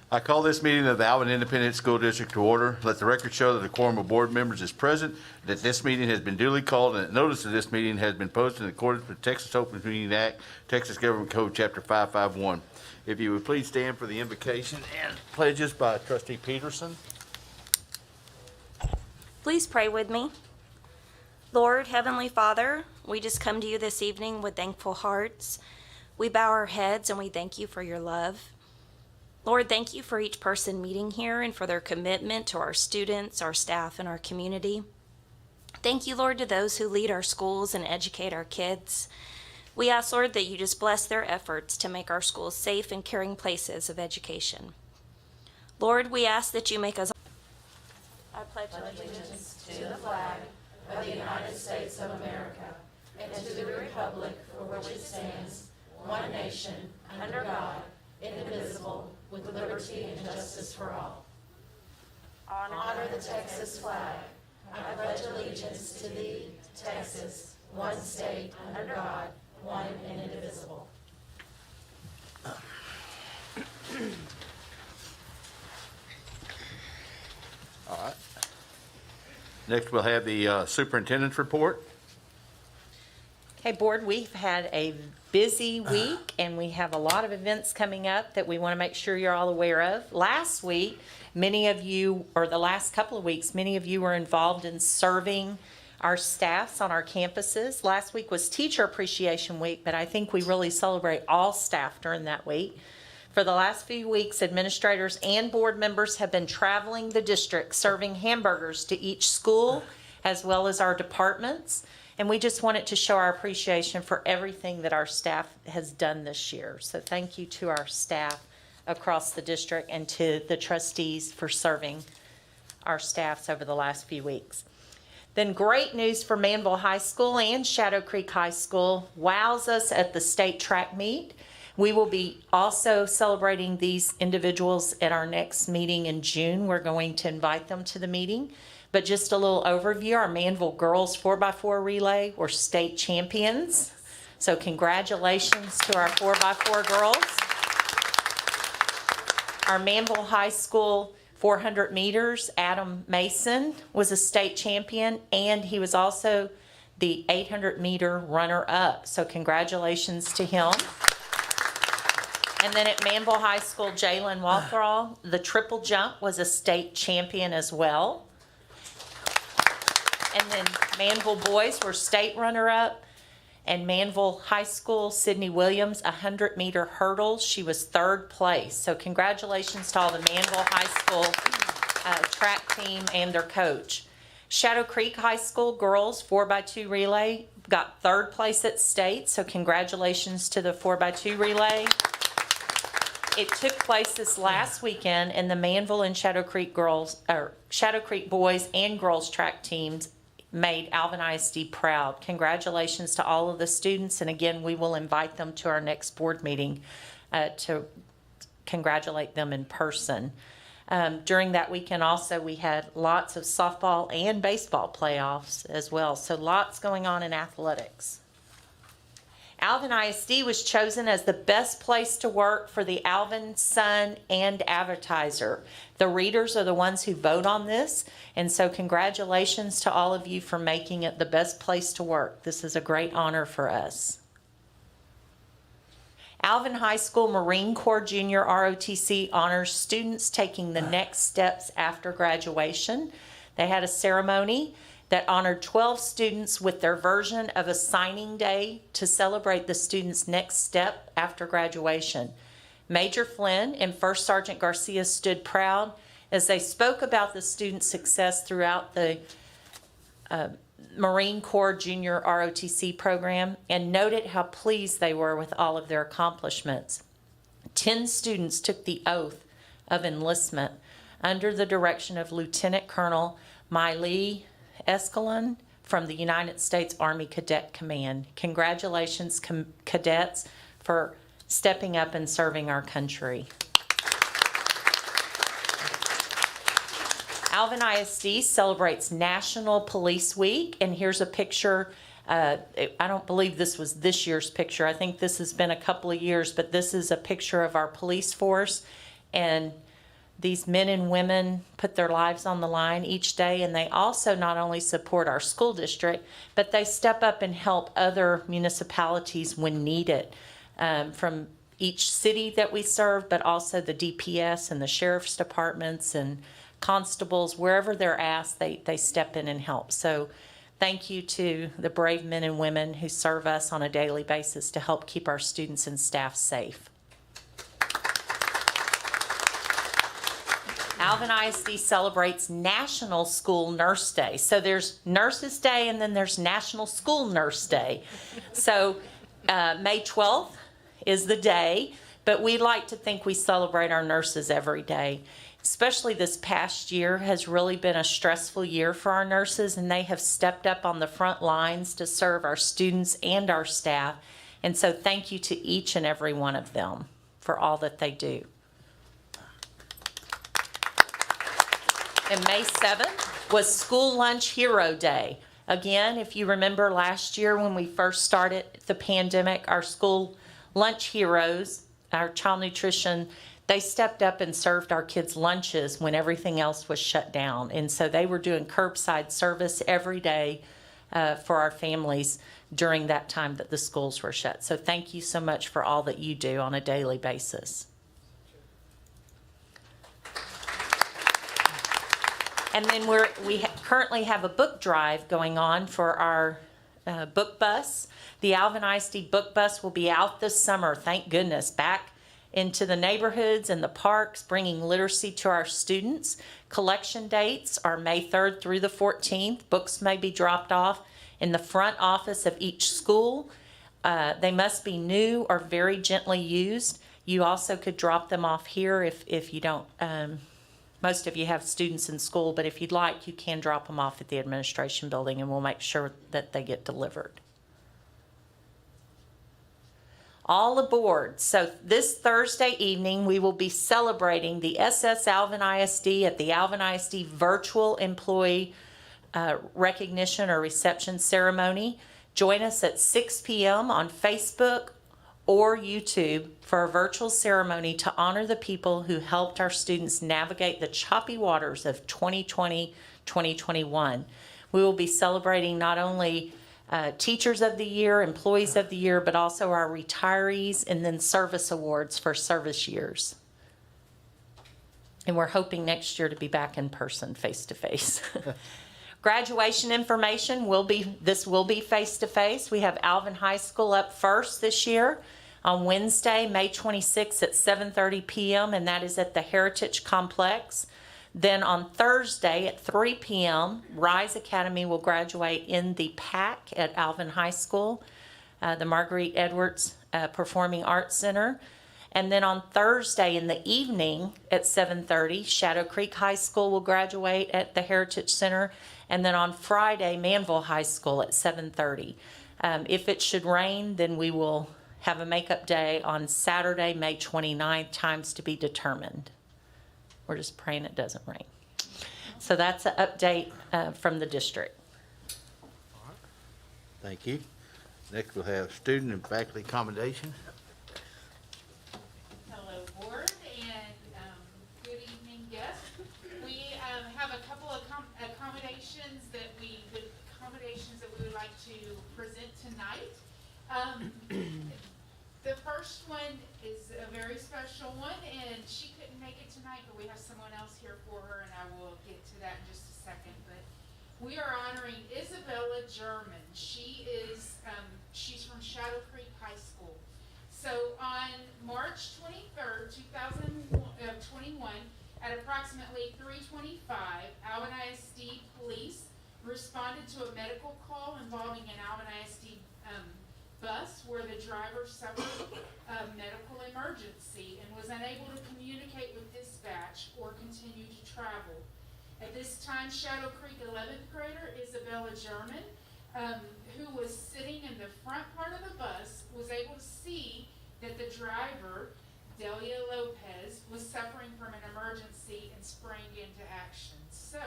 I call this meeting of the Alvin Independent School District to order. Let the record show that a quorum of board members is present, that this meeting has been duly called, and that notice of this meeting has been posted in accordance with Texas Open Meeting Act, Texas Government Code, Chapter 551. If you would please stand for the invocation and pledges by Trustee Peterson. Please pray with me. Lord, Heavenly Father, we just come to you this evening with thankful hearts. We bow our heads and we thank you for your love. Lord, thank you for each person meeting here and for their commitment to our students, our staff, and our community. Thank you, Lord, to those who lead our schools and educate our kids. We ask, Lord, that you just bless their efforts to make our schools safe and caring places of education. Lord, we ask that you make us. I pledge allegiance to the flag of the United States of America and to the republic for which it stands, one nation, under God, indivisible, with liberty and justice for all. Honor the Texas flag. I pledge allegiance to thee, Texas, one state, under God, one and indivisible. All right. Next, we'll have the superintendent's report. Okay, board, we've had a busy week and we have a lot of events coming up that we want to make sure you're all aware of. Last week, many of you, or the last couple of weeks, many of you were involved in serving our staffs on our campuses. Last week was Teacher Appreciation Week, but I think we really celebrate all staff during that week. For the last few weeks, administrators and board members have been traveling the district serving hamburgers to each school as well as our departments. And we just wanted to show our appreciation for everything that our staff has done this year. So thank you to our staff across the district and to the trustees for serving our staffs over the last few weeks. Then great news for Manville High School and Shadow Creek High School. Wows us at the state track meet. We will be also celebrating these individuals at our next meeting in June. We're going to invite them to the meeting. But just a little overview, our Manville girls 4x4 relay were state champions. So congratulations to our 4x4 girls. Our Manville High School 400 meters, Adam Mason was a state champion, and he was also the 800 meter runner-up. So congratulations to him. And then at Manville High School, Jalen Walthall, the triple jump, was a state champion as well. And then Manville boys were state runner-up. And Manville High School, Sydney Williams, 100 meter hurdles. She was third place. So congratulations to all the Manville High School track team and their coach. Shadow Creek High School girls 4x2 relay got third place at state. So congratulations to the 4x2 relay. It took place this last weekend, and the Manville and Shadow Creek girls, or Shadow Creek boys and girls track teams made Alvin ISD proud. Congratulations to all of the students, and again, we will invite them to our next board meeting to congratulate them in person. During that weekend also, we had lots of softball and baseball playoffs as well, so lots going on in athletics. Alvin ISD was chosen as the best place to work for the Alvin Sun and Advertiser. The readers are the ones who vote on this, and so congratulations to all of you for making it the best place to work. This is a great honor for us. Alvin High School Marine Corps Junior ROTC honors students taking the next steps after graduation. They had a ceremony that honored 12 students with their version of a signing day to celebrate the students' next step after graduation. Major Flynn and First Sergeant Garcia stood proud as they spoke about the students' success throughout the Marine Corps Junior ROTC program and noted how pleased they were with all of their accomplishments. 10 students took the oath of enlistment under the direction of Lieutenant Colonel Miley Escalon from the United States Army Cadet Command. Congratulations, cadets, for stepping up and serving our country. Alvin ISD celebrates National Police Week, and here's a picture. I don't believe this was this year's picture. I think this has been a couple of years, but this is a picture of our police force, and These men and women put their lives on the line each day, and they also not only support our school district, but they step up and help other municipalities when needed, from each city that we serve, but also the DPS and the sheriff's departments and constables. Wherever they're asked, they step in and help. So thank you to the brave men and women who serve us on a daily basis to help keep our students and staff safe. Alvin ISD celebrates National School Nurse Day. So there's Nurses Day and then there's National School Nurse Day. So May 12th is the day, but we like to think we celebrate our nurses every day. Especially this past year has really been a stressful year for our nurses, and they have stepped up on the front lines to serve our students and our staff. And so thank you to each and every one of them for all that they do. And May 7th was School Lunch Hero Day. Again, if you remember last year when we first started the pandemic, our school lunch heroes, our child nutrition, they stepped up and served our kids lunches when everything else was shut down. And so they were doing curbside service every day for our families during that time that the schools were shut. So thank you so much for all that you do on a daily basis. And then we currently have a book drive going on for our book bus. The Alvin ISD book bus will be out this summer, thank goodness, back into the neighborhoods and the parks, bringing literacy to our students. Collection dates are May 3rd through the 14th. Books may be dropped off in the front office of each school. They must be new or very gently used. You also could drop them off here if you don't. Most of you have students in school, but if you'd like, you can drop them off at the administration building and we'll make sure that they get delivered. All aboard. So this Thursday evening, we will be celebrating the SS Alvin ISD at the Alvin ISD Virtual Employee Recognition or Reception Ceremony. Join us at 6 p.m. on Facebook or YouTube for a virtual ceremony to honor the people who helped our students navigate the choppy waters of 2020-2021. We will be celebrating not only Teachers of the Year, Employees of the Year, but also our retirees and then service awards for service years. And we're hoping next year to be back in person, face-to-face. Graduation information will be face-to-face. We have Alvin High School up first this year on Wednesday, May 26th at 7:30 p.m., and that is at the Heritage Complex. Then on Thursday at 3 p.m., Rise Academy will graduate in the PAC at Alvin High School, the Marguerite Edwards Performing Arts Center. And then on Thursday in the evening at 7:30, Shadow Creek High School will graduate at the Heritage Center. And then on Friday, Manville High School at 7:30. If it should rain, then we will have a makeup day on Saturday, May 29th, times to be determined. We're just praying it doesn't rain. So that's an update from the district. Thank you. Next, we'll have student and faculty commendation. Hello, board, and good evening, guests. We have a couple of accommodations that we would like to present tonight. The first one is a very special one, and she couldn't make it tonight, but we have someone else here for her, and I will get to that in just a second. But we are honoring Isabella German. She's from Shadow Creek High School. So on March 23rd, 2021, at approximately 3:25, Alvin ISD police responded to a medical call involving an Alvin ISD bus where the driver suffered a medical emergency and was unable to communicate with dispatch or continue to travel. At this time, Shadow Creek 11th grader Isabella German, who was sitting in the front part of the bus, was able to see that the driver, Delia Lopez, was suffering from an emergency and sprang into action. So,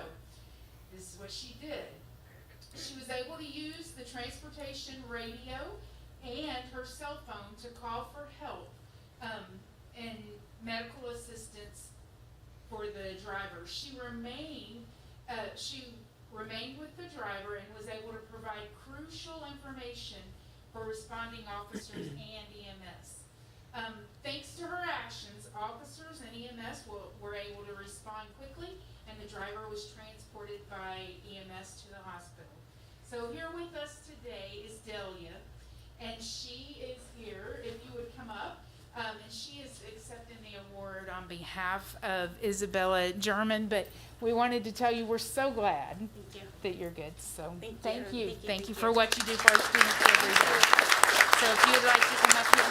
this is what she did. She was able to use the transportation radio and her cell phone to call for help and medical assistance for the driver. She remained with the driver and was able to provide crucial information for responding officers and EMS. Thanks to her actions, officers and EMS were able to respond quickly, and the driver was transported by EMS to the hospital. So here with us today is Delia, and she is here, if you would come up, and she is accepting the award on behalf of Isabella German, but we wanted to tell you we're so glad that you're good. So thank you for what you do for our students every day. So if you would like to come up here.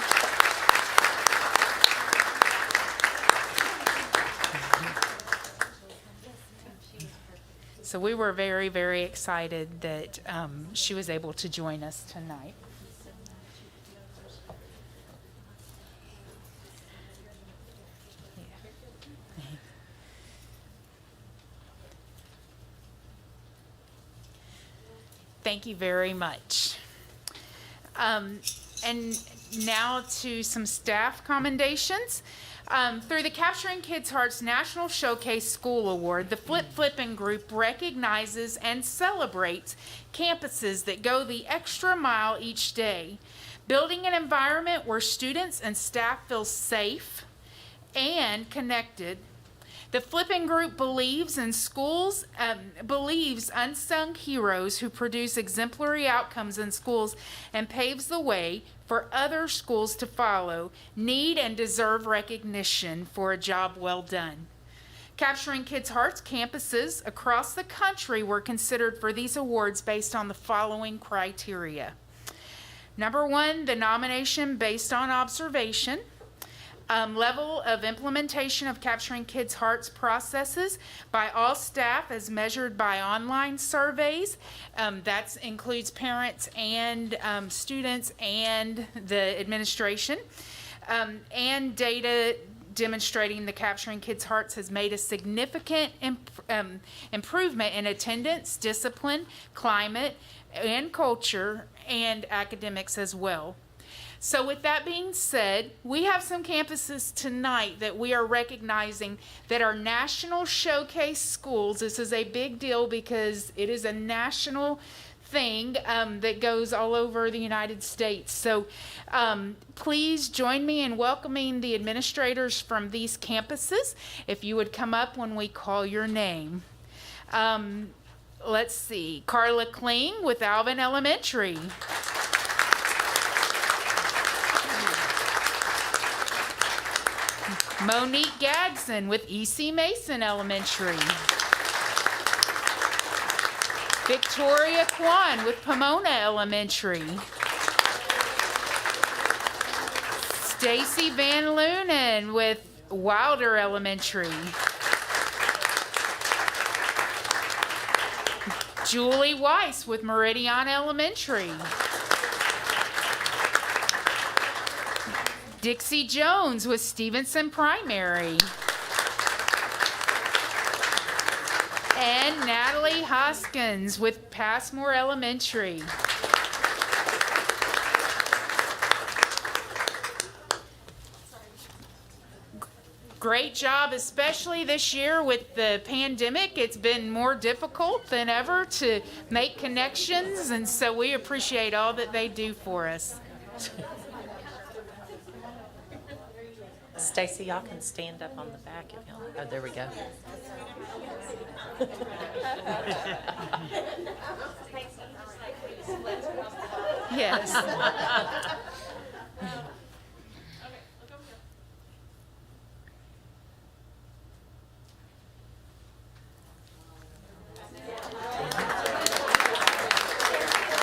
So we were very, very excited that she was able to join us tonight. Thank you very much. And now to some staff commendations. Through the Capturing Kids' Hearts National Showcase School Award, the Flip Flippin' Group recognizes and celebrates campuses that go the extra mile each day, building an environment where students and staff feel safe and connected. The Flippin' Group believes in schools, believes unsung heroes who produce exemplary outcomes in schools and paves the way for other schools to follow, need and deserve recognition for a job well done. Capturing Kids' Hearts campuses across the country were considered for these awards based on the following criteria. Number one, the nomination based on observation. Level of implementation of Capturing Kids' Hearts processes by all staff as measured by online surveys. That includes parents and students and the administration. And data demonstrating the Capturing Kids' Hearts has made a significant improvement in attendance, discipline, climate, and culture, and academics as well. So with that being said, we have some campuses tonight that we are recognizing that are national showcase schools. This is a big deal because it is a national thing that goes all over the United States. So please join me in welcoming the administrators from these campuses. If you would come up when we call your name. Let's see, Carla Kling with Alvin Elementary. Monique Gadsden with E.C. Mason Elementary. Victoria Kwan with Pomona Elementary. Stacy Van Loonen with Wilder Elementary. Julie Weiss with Meridian Elementary. Dixie Jones with Stevenson Primary. And Natalie Hoskins with Passmore Elementary. Great job, especially this year with the pandemic. It's been more difficult than ever to make connections, and so we appreciate all that they do for us. Stacy, y'all can stand up on the back if y'all. Oh, there we go. Yes.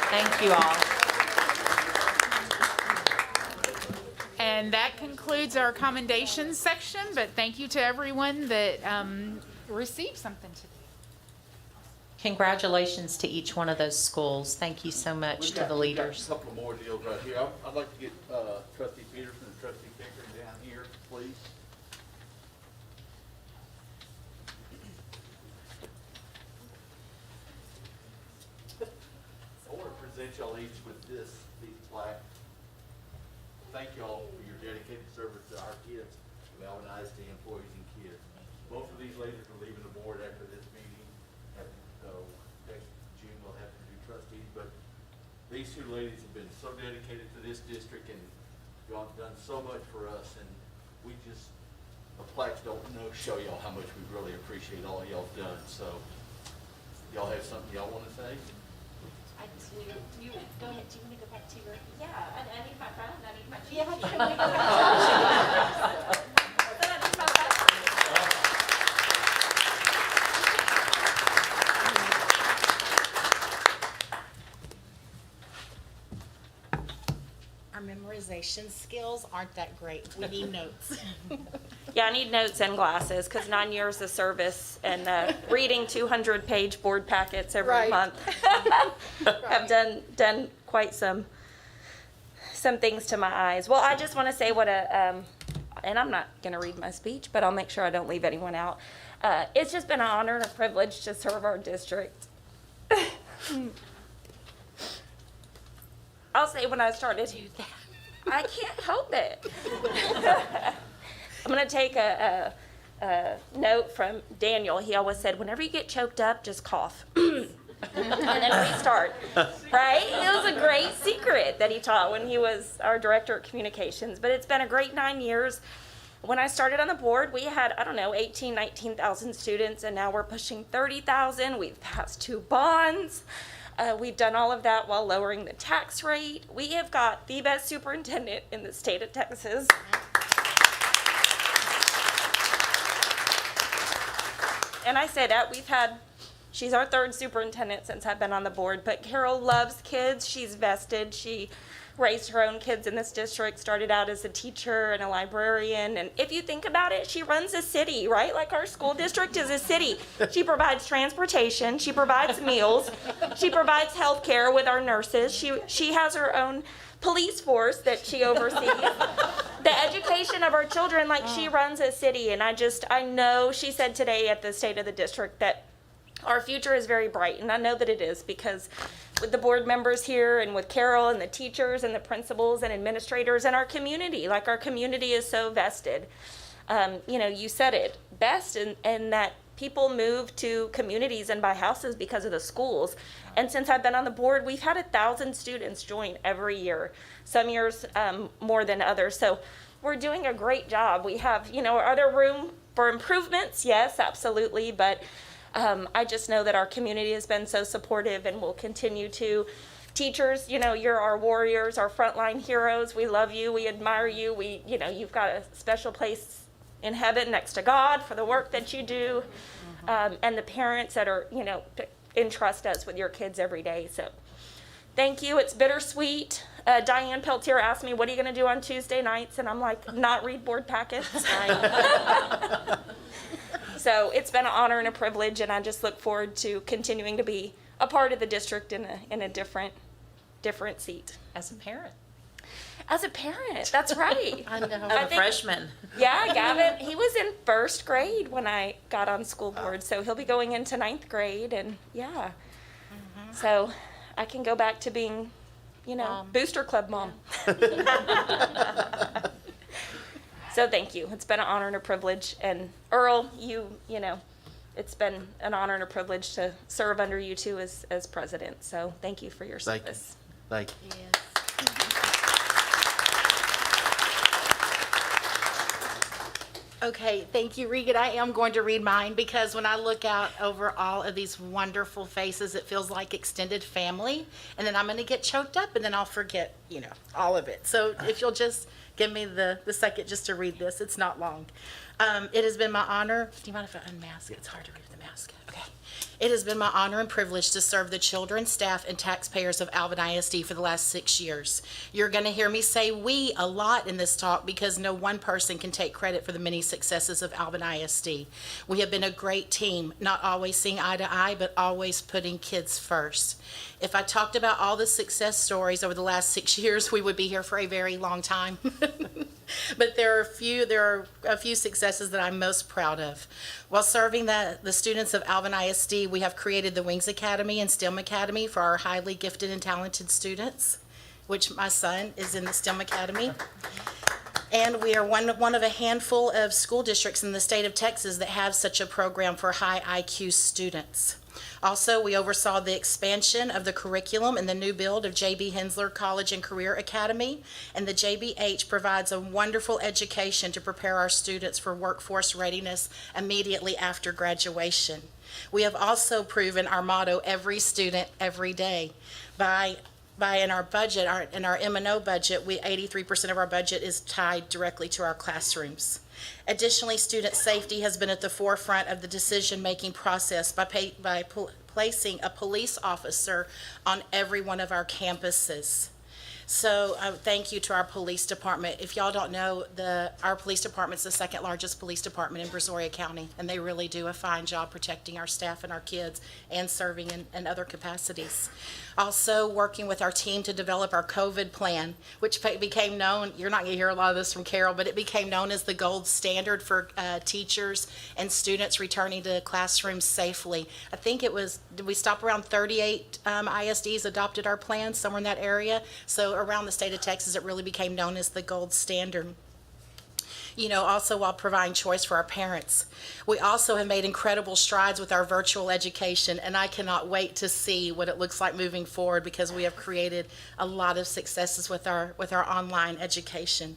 Thank you all. And that concludes our commendations section, but thank you to everyone that received something today. Congratulations to each one of those schools. Thank you so much to the leaders. A couple more deals right here. I'd like to get Trustee Peterson and Trustee Pickering down here, please. I want to present y'all each with these plaque. Thank y'all for your dedicated service to our kids, of Alvin ISD employees and kids. Both of these ladies are leaving the board after this meeting. Next June, they'll have to do trustees, but these two ladies have been so dedicated to this district, and y'all have done so much for us, and we just, the plaques don't show y'all how much we really appreciate all y'all have done. So y'all have something y'all want to say? I do. You go ahead. Do you want to go back to your? Yeah, I need my phone. I need my. Yeah, I need my phone. Our memorization skills aren't that great. We need notes. Yeah, I need notes and glasses because 9 years of service and reading 200-page board packets every Right. month have done quite some things to my eyes. Well, I just want to say what a and I'm not going to read my speech, but I'll make sure I don't leave anyone out. It's just been an honor and a privilege to serve our district. I'll say when I started, I can't help it. I'm going to take a note from Daniel. He always said, whenever you get choked up, just cough. And then restart, right? It was a great secret that he taught when he was our director of communications. But it's been a great 9 years. When I started on the board, we had, 19,000 students, and now we're pushing 30,000. We've passed 2 bonds. We've done all of that while lowering the tax rate. We have got the best superintendent in the state of Texas. And I say that she's our 3rd superintendent since I've been on the board, but Carol loves kids. She's vested. She raised her own kids in this district, started out as a teacher and a librarian. And if you think about it, she runs a city, right? Like our school district is a city. She provides transportation. She provides meals. She provides health care with our nurses. She has her own police force that she oversees. The education of our children, like she runs a city. And I know she said today at the State of the District that our future is very bright, and I know that it is because with the board members here and with Carol and the teachers and the principals and administrators and our community, like our community is so vested. You said it best in that people move to communities and buy houses because of the schools. And since I've been on the board, we've had 1,000 students join every year, some years more than others. So we're doing a great job. We have, are there room for improvements? Yes, absolutely. But I just know that our community has been so supportive and will continue to. Teachers, you're our warriors, our frontline heroes. We love you. We admire you. You've got a special place in heaven next to God for the work that you do. And the parents that are, entrust us with your kids every day. So thank you. It's bittersweet. Diane Peltier asked me, what are you going to do on Tuesday nights? And I'm like, not read board packets. So it's been an honor and a privilege, and I just look forward to continuing to be a part of the district in a different seat. As a parent. As a parent, that's right. I know. Of a freshman. Yeah, Gavin, he was in 1st grade when I got on school board, so he'll be going into 9th grade, and yeah. So I can go back to being, booster club mom. So thank you. It's been an honor and a privilege. And Earl, it's been an honor and a privilege to serve under you too as president. So thank you for your Thank you. service. Thank you. Okay, thank you, Regan. I am going to read mine because when I look out over all of these wonderful faces, it feels like extended family. And then I'm going to get choked up and then I'll forget, all of it. So if you'll just give me the second just to read this. It's not long. It has been my honor. Do you mind if I unmask it? It's hard to read with the mask. Okay. It has been my honor and privilege to serve the children, staff, and taxpayers of Alvin ISD for the last 6 years. You're going to hear me say we a lot in this talk because no one person can take credit for the many successes of Alvin ISD. We have been a great team, not always seeing eye to eye, but always putting kids first. If I talked about all the success stories over the last 6 years, we would be here for a very long time. But there are a few successes that I'm most proud of. While serving the students of Alvin ISD, we have created the Wings Academy and STEM Academy for our highly gifted and talented students, which my son is in the STEM Academy. And we are one of a handful of school districts in the state of Texas that have such a program for high IQ students. Also, we oversaw the expansion of the curriculum in the new build of J.B. Hensler College and Career Academy, and the JBH provides a wonderful education to prepare our students for workforce readiness immediately after graduation. We have also proven our motto, every student, every day, by in our budget, in our M&O budget, 83% of our budget is tied directly to our classrooms. Additionally, student safety has been at the forefront of the decision-making process by placing a police officer on every one of our campuses. So thank you to our police department. If y'all don't know, our police department is the second largest police department in Brazoria County, and they really do a fine job protecting our staff and our kids and serving in other capacities. Also, working with our team to develop our COVID plan, which became known, you're not going to hear a lot of this from Carol, but it became known as the gold standard for teachers and students returning to classrooms safely. I think did we stop around 38 ISDs adopted our plan, somewhere in that area? So around the state of Texas, it really became known as the gold standard. Also while providing choice for our parents. We also have made incredible strides with our virtual education, and I cannot wait to see what it looks like moving forward because we have created a lot of successes with our online education.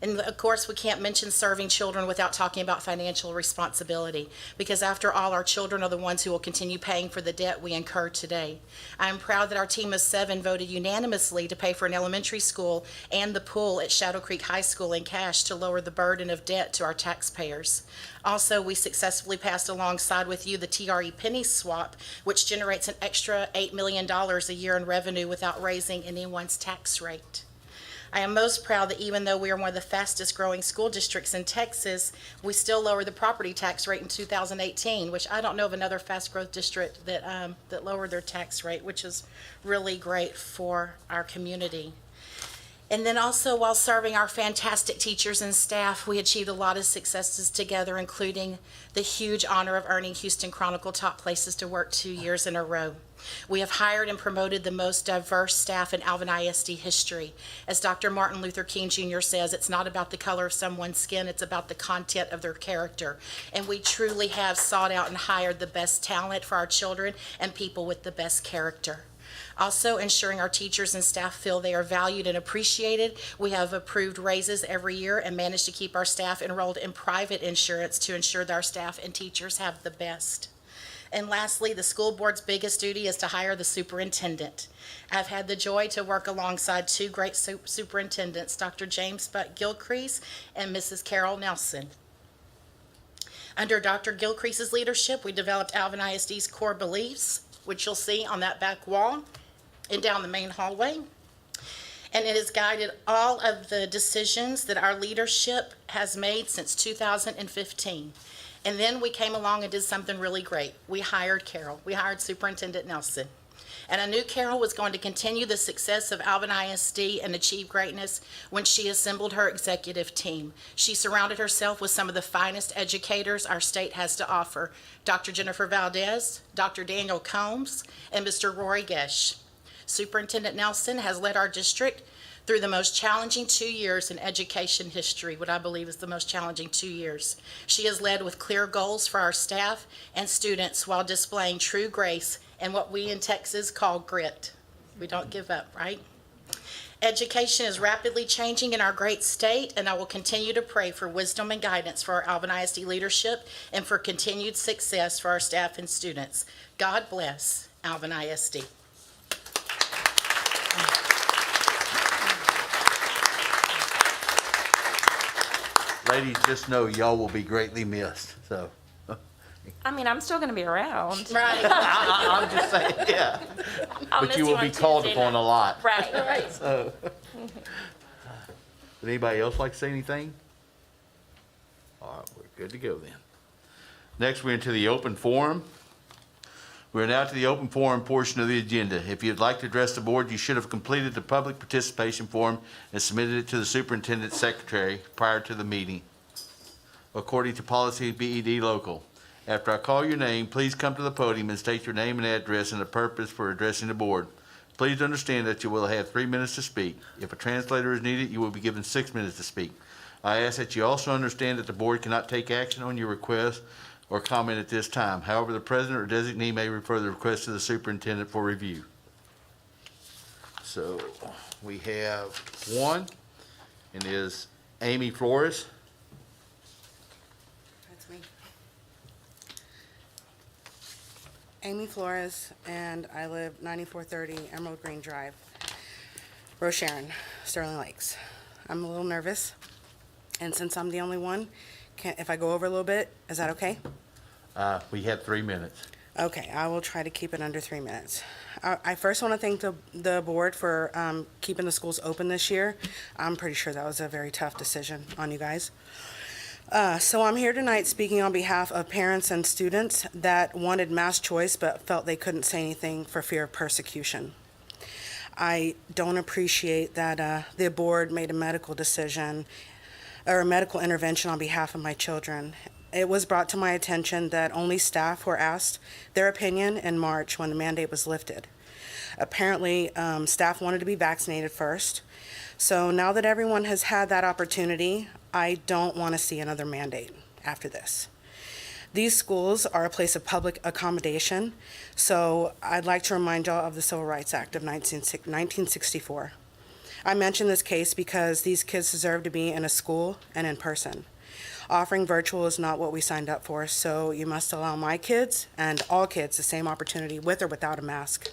And of course, we can't mention serving children without talking about financial responsibility, because after all, our children are the ones who will continue paying for the debt we incur today. I am proud that our team of 7 voted unanimously to pay for an elementary school and the pool at Shadow Creek High School in cash to lower the burden of debt to our taxpayers. Also, we successfully passed alongside with you the TRE penny swap, which generates an extra $8 million a year in revenue without raising anyone's tax rate. I am most proud that even though we are one of the fastest growing school districts in Texas, we still lowered the property tax rate in 2018, which I don't know of another fast growth district that lowered their tax rate, which is really great for our community. And then also, while serving our fantastic teachers and staff, we achieved a lot of successes together, including the huge honor of earning Houston Chronicle Top Places to Work 2 years in a row. We have hired and promoted the most diverse staff in Alvin ISD history. As Dr. Martin Luther King Jr. says, it's not about the color of someone's skin, it's about the content of their character. And we truly have sought out and hired the best talent for our children and people with the best character. Also, ensuring our teachers and staff feel they are valued and appreciated. We have approved raises every year and managed to keep our staff enrolled in private insurance to ensure that our staff and teachers have the best. And lastly, the school board's biggest duty is to hire the superintendent. I've had the joy to work alongside 2 great superintendents, Dr. James Gilcrease and Mrs. Carol Nelson. Under Dr. Gilcrease's leadership, we developed Alvin ISD's core beliefs, which you'll see on that back wall and down the main hallway. And it has guided all of the decisions that our leadership has made since 2015. And then we came along and did something really great. We hired Carol. We hired Superintendent Nelson. And I knew Carol was going to continue the success of Alvin ISD and achieve greatness when she assembled her executive team. She surrounded herself with some of the finest educators our state has to offer, Dr. Jennifer Valdez, Dr. Daniel Combs, and Mr. Rory Gesh. Superintendent Nelson has led our district through the most challenging 2 years in education history, what I believe is the most challenging 2 years. She has led with clear goals for our staff and students while displaying true grace and what we in Texas call grit. We don't give up, right? Education is rapidly changing in our great state, and I will continue to pray for wisdom and guidance for our Alvin ISD leadership and for continued success for our staff and students. God bless Alvin ISD. Ladies, just know y'all will be greatly missed, so. I mean, I'm still going to be around. Right. I'm just saying, yeah. I'll But miss you will on be called Tuesday upon night. a lot. Right, right. So. Would anybody else like to say anything? All right, we're good to go then. Next, we're into the open forum. We're now to the open forum portion of the agenda. If you'd like to address the board, you should have completed the public participation form and submitted it to the superintendent secretary prior to the meeting, according to policy BED local. After I call your name, please come to the podium and state your name and address and the purpose for addressing the board. Please understand that you will have 3 minutes to speak. If a translator is needed, you will be given 6 minutes to speak. I ask that you also understand that the board cannot take action on your request or comment at this time. However, the president or designee may refer the request to the superintendent for review. So we have one, and it is Amy Flores. That's me. Amy Flores, and I live 9430 Emerald Green Drive, Rosharon, Sterling Lakes. I'm a little nervous, and since I'm the only one, if I go over a little bit, is that okay? We have 3 minutes. Okay, I will try to keep it under 3 minutes. I first want to thank the board for keeping the schools open this year. I'm pretty sure that was a very tough decision on you guys. So I'm here tonight speaking on behalf of parents and students that wanted mass choice but felt they couldn't say anything for fear of persecution. I don't appreciate that the board made a medical decision or a medical intervention on behalf of my children. It was brought to my attention that only staff were asked their opinion in March when the mandate was lifted. Apparently, staff wanted to be vaccinated first. So now that everyone has had that opportunity, I don't want to see another mandate after this. These schools are a place of public accommodation, so I'd like to remind y'all of the Civil Rights Act of 1964. I mention this case because these kids deserve to be in a school and in person. Offering virtual is not what we signed up for, so you must allow my kids and all kids the same opportunity with or without a mask.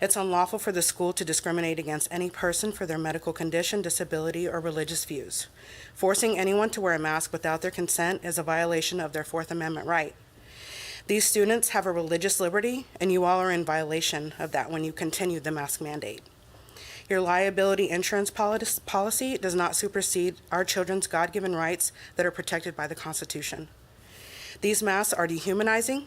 It's unlawful for the school to discriminate against any person for their medical condition, disability, or religious views. Forcing anyone to wear a mask without their consent is a violation of their Fourth Amendment right. These students have a religious liberty, and you all are in violation of that when you continue the mask mandate. Your liability insurance policy does not supersede our children's God-given rights that are protected by the Constitution. These masks are dehumanizing.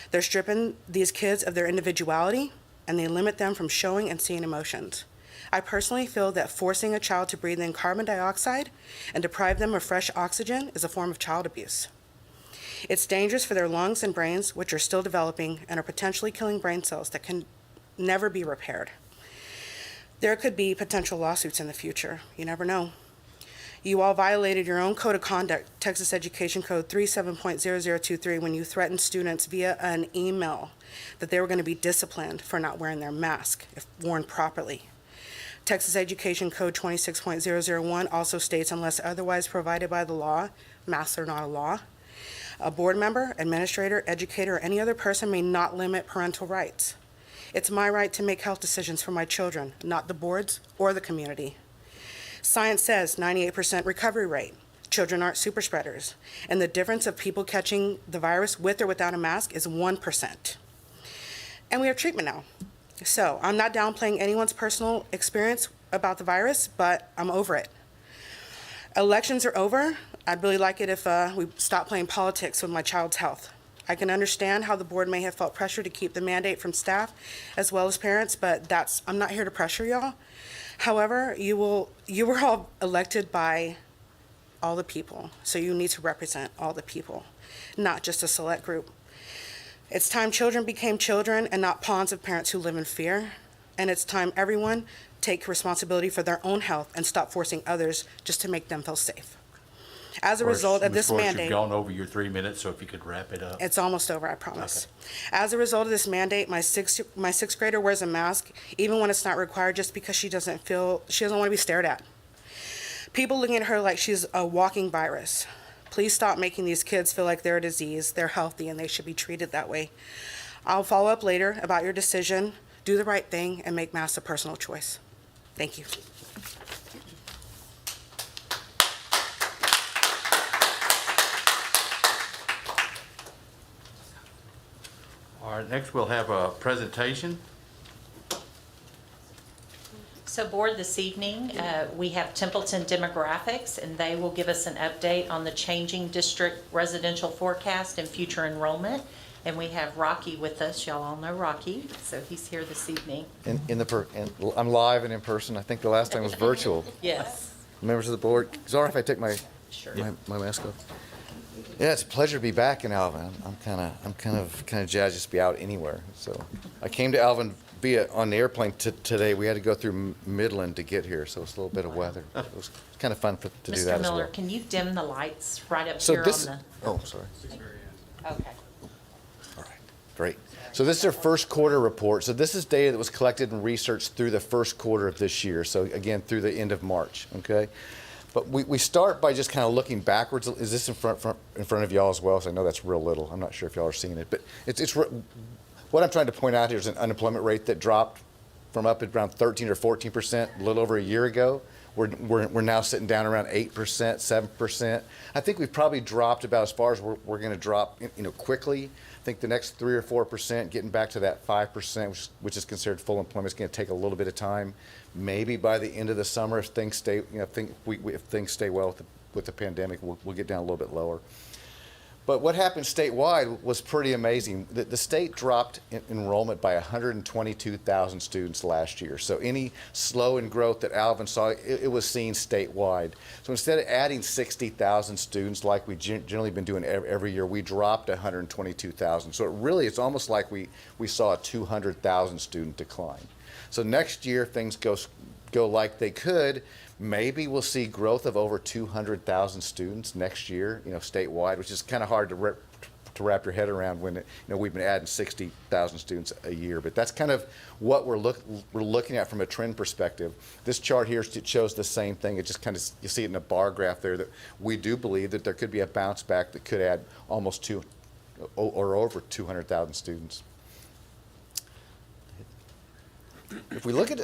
They're stripping these kids of their individuality, and they limit them from showing and seeing emotions. I personally feel that forcing a child to breathe in carbon dioxide and deprive them of fresh oxygen is a form of child abuse. It's dangerous for their lungs and brains, which are still developing and are potentially killing brain cells that can never be repaired. There could be potential lawsuits in the future. You never know. You all violated your own code of conduct, Texas Education Code 37.0023, when you threatened students via an email that they were going to be disciplined for not wearing their mask if worn properly. Texas Education Code 26.001 also states, unless otherwise provided by the law, masks are not a law. A board member, administrator, educator, or any other person may not limit parental rights. It's my right to make health decisions for my children, not the board's or the community. Science says 98% recovery rate. Children aren't super spreaders. And the difference of people catching the virus with or without a mask is 1%. And we have treatment now. So I'm not downplaying anyone's personal experience about the virus, but I'm over it. Elections are over. I'd really like it if we stopped playing politics with my child's health. I can understand how the board may have felt pressure to keep the mandate from staff as well as parents, but I'm not here to pressure y'all. However, you were all elected by all the people, so you need to represent all the people, not just a select group. It's time children became children and not pawns of parents who live in fear, and it's time everyone take responsibility for their own health and stop forcing others just to make them feel safe. As a result of this mandate, You've gone over your 3 minutes, so if you could wrap it up. it's almost over, I promise. Okay. As a result of this mandate, my sixth grader wears a mask even when it's not required, just because she doesn't want to be stared at. People looking at her like she's a walking virus. Please stop making these kids feel like they're a disease. They're healthy and they should be treated that way. I'll follow up later about your decision. Do the right thing and make masks a personal choice. Thank you. All right, next we'll have a presentation. So board, this evening, we have Templeton Demographics, and they will give us an update on the changing district residential forecast and future enrollment. And we have Rocky with us. Y'all all know Rocky, so he's here this evening. And I'm live and in person. I think the last time was virtual. Yes. Members of the board, is it all right if I take my Sure. my mask off? Yeah, it's a pleasure to be back in Alvin. I'm kind of jazzed just to be out anywhere. So I came to Alvin on the airplane today. We had to go through Midland to get here, so it's a little bit of weather. It was kind of fun to do that Mr. as well. Miller, can you dim the lights right up So here this, on oh, sorry. the, okay. All right, great. So this is our first quarter report. So this is data that was collected and researched through the first quarter of this year. So again, through the end of March, okay? But we start by just kind of looking backwards. Is this in front of y'all as well? So I know that's real little. I'm not sure if y'all are seeing it, but what I'm trying to point out here is an unemployment rate that dropped from up at around 13 or 14% a little over a year ago. We're now sitting down around 8%, 7%. I think we've probably dropped about as far as we're going to drop, quickly. I think the next 3 or 4%, getting back to that 5%, which is considered full employment, is going to take a little bit of time. Maybe by the end of the summer, if things stay, if things stay well with the pandemic, we'll get down a little bit lower. But what happened statewide was pretty amazing. The state dropped enrollment by 122,000 students last year. So any slow in growth that Alvin saw, it was seen statewide. So instead of adding 60,000 students like we generally been doing every year, we dropped 122,000. So it's almost like we saw a 200,000 student decline. So next year, if things go like they could, maybe we'll see growth of over 200,000 students next year, statewide, which is kind of hard to wrap your head around when we've been adding 60,000 students a year. But that's kind of what we're looking at from a trend perspective. This chart here shows the same thing. It just kind of, you see it in a bar graph there, that we do believe that there could be a bounce back that could add almost over 200,000 students. If we look at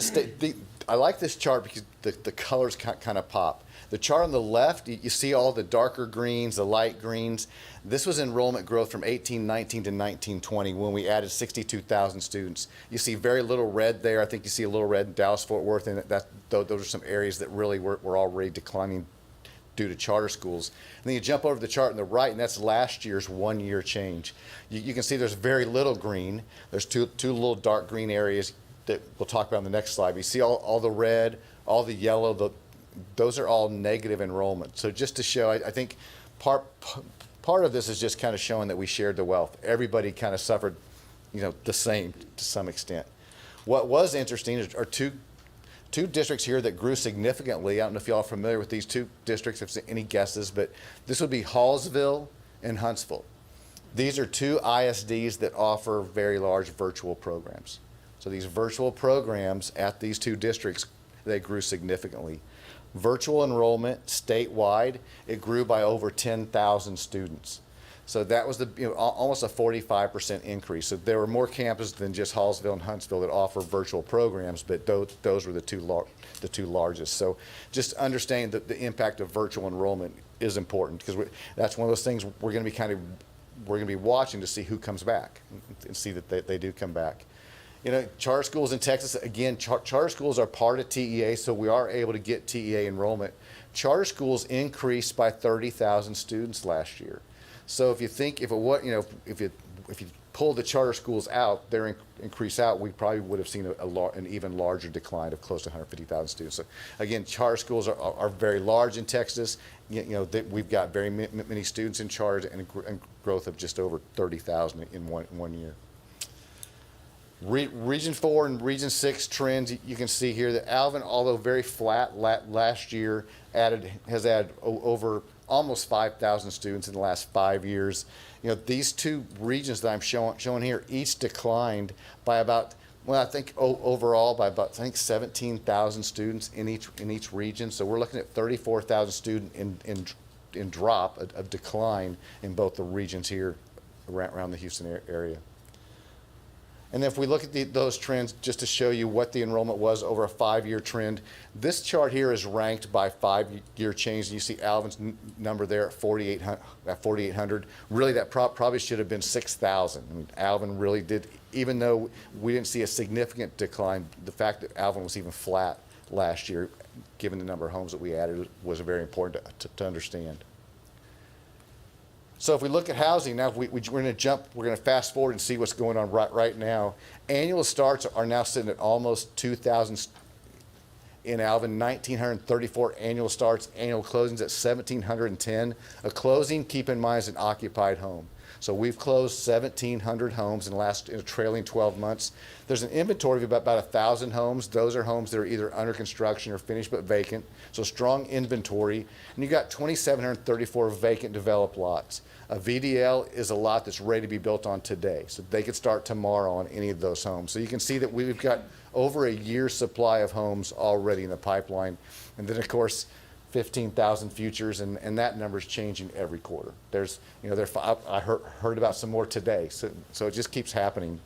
I like this chart because the colors kind of pop. The chart on the left, you see all the darker greens, the light greens. This was enrollment growth from 1819 to 1920 when we added 62,000 students. You see very little red there. I think you see a little red in Dallas-Fort Worth, and those are some areas that really were already declining due to charter schools. And then you jump over to the chart on the right, and that's last year's one-year change. You can see there's very little green. There's two little dark green areas that we'll talk about on the next slide. You see all the red, all the yellow, those are all negative enrollment. So just to show, I think part of this is just kind of showing that we shared the wealth. Everybody kind of suffered, the same to some extent. What was interesting are two districts here that grew significantly. I don't know if y'all are familiar with these two districts, if any guesses, but this would be Hallsville and Huntsville. These are two ISDs that offer very large virtual programs. So these virtual programs at these two districts, they grew significantly. Virtual enrollment statewide, it grew by over 10,000 students. So that was almost a 45% increase. So there were more campuses than just Hallsville and Huntsville that offer virtual programs, but those were the two largest. So just understanding that the impact of virtual enrollment is important, because that's one of those things we're going to be watching to see who comes back and see that they do come back. Charter schools in Texas, again, charter schools are part of TEA, so we are able to get TEA enrollment. Charter schools increased by 30,000 students last year. So if you think, if you pull the charter schools out, their increase out, we probably would have seen an even larger decline of close to 150,000 students. So again, charter schools are very large in Texas. We've got very many students in charter and growth of just over 30,000 in one year. Region 4 and Region 6 trends, you can see here that Alvin, although very flat last year, has added over almost 5,000 students in the last 5 years. These two regions that I'm showing here each declined by about, I think overall by about 17,000 students in each region. So we're looking at 34,000 student in drop, a decline in both the regions here around the Houston area. And then if we look at those trends, just to show you what the enrollment was over a 5-year trend, this chart here is ranked by 5-year change. And you see Alvin's number there at 4,800. Really, that probably should have been 6,000. I mean, Alvin really did, even though we didn't see a significant decline, the fact that Alvin was even flat last year, given the number of homes that we added, was very important to understand. So if we look at housing now, we're going to fast forward and see what's going on right now. Annual starts are now sitting at almost 2,000 in Alvin, 1,934 annual starts, annual closings at 1,710. A closing, keep in mind, is an occupied home. So we've closed 1,700 homes in the trailing 12 months. There's an inventory of about 1,000 homes. Those are homes that are either under construction or finished but vacant. So strong inventory. And you got 2,734 vacant developed lots. A VDL is a lot that's ready to be built on today. So they could start tomorrow on any of those homes. So you can see that we've got over a year's supply of homes already in the pipeline. And then, of course, 15,000 futures, and that number's changing every quarter. There's, I heard about some more today, so it just keeps happening.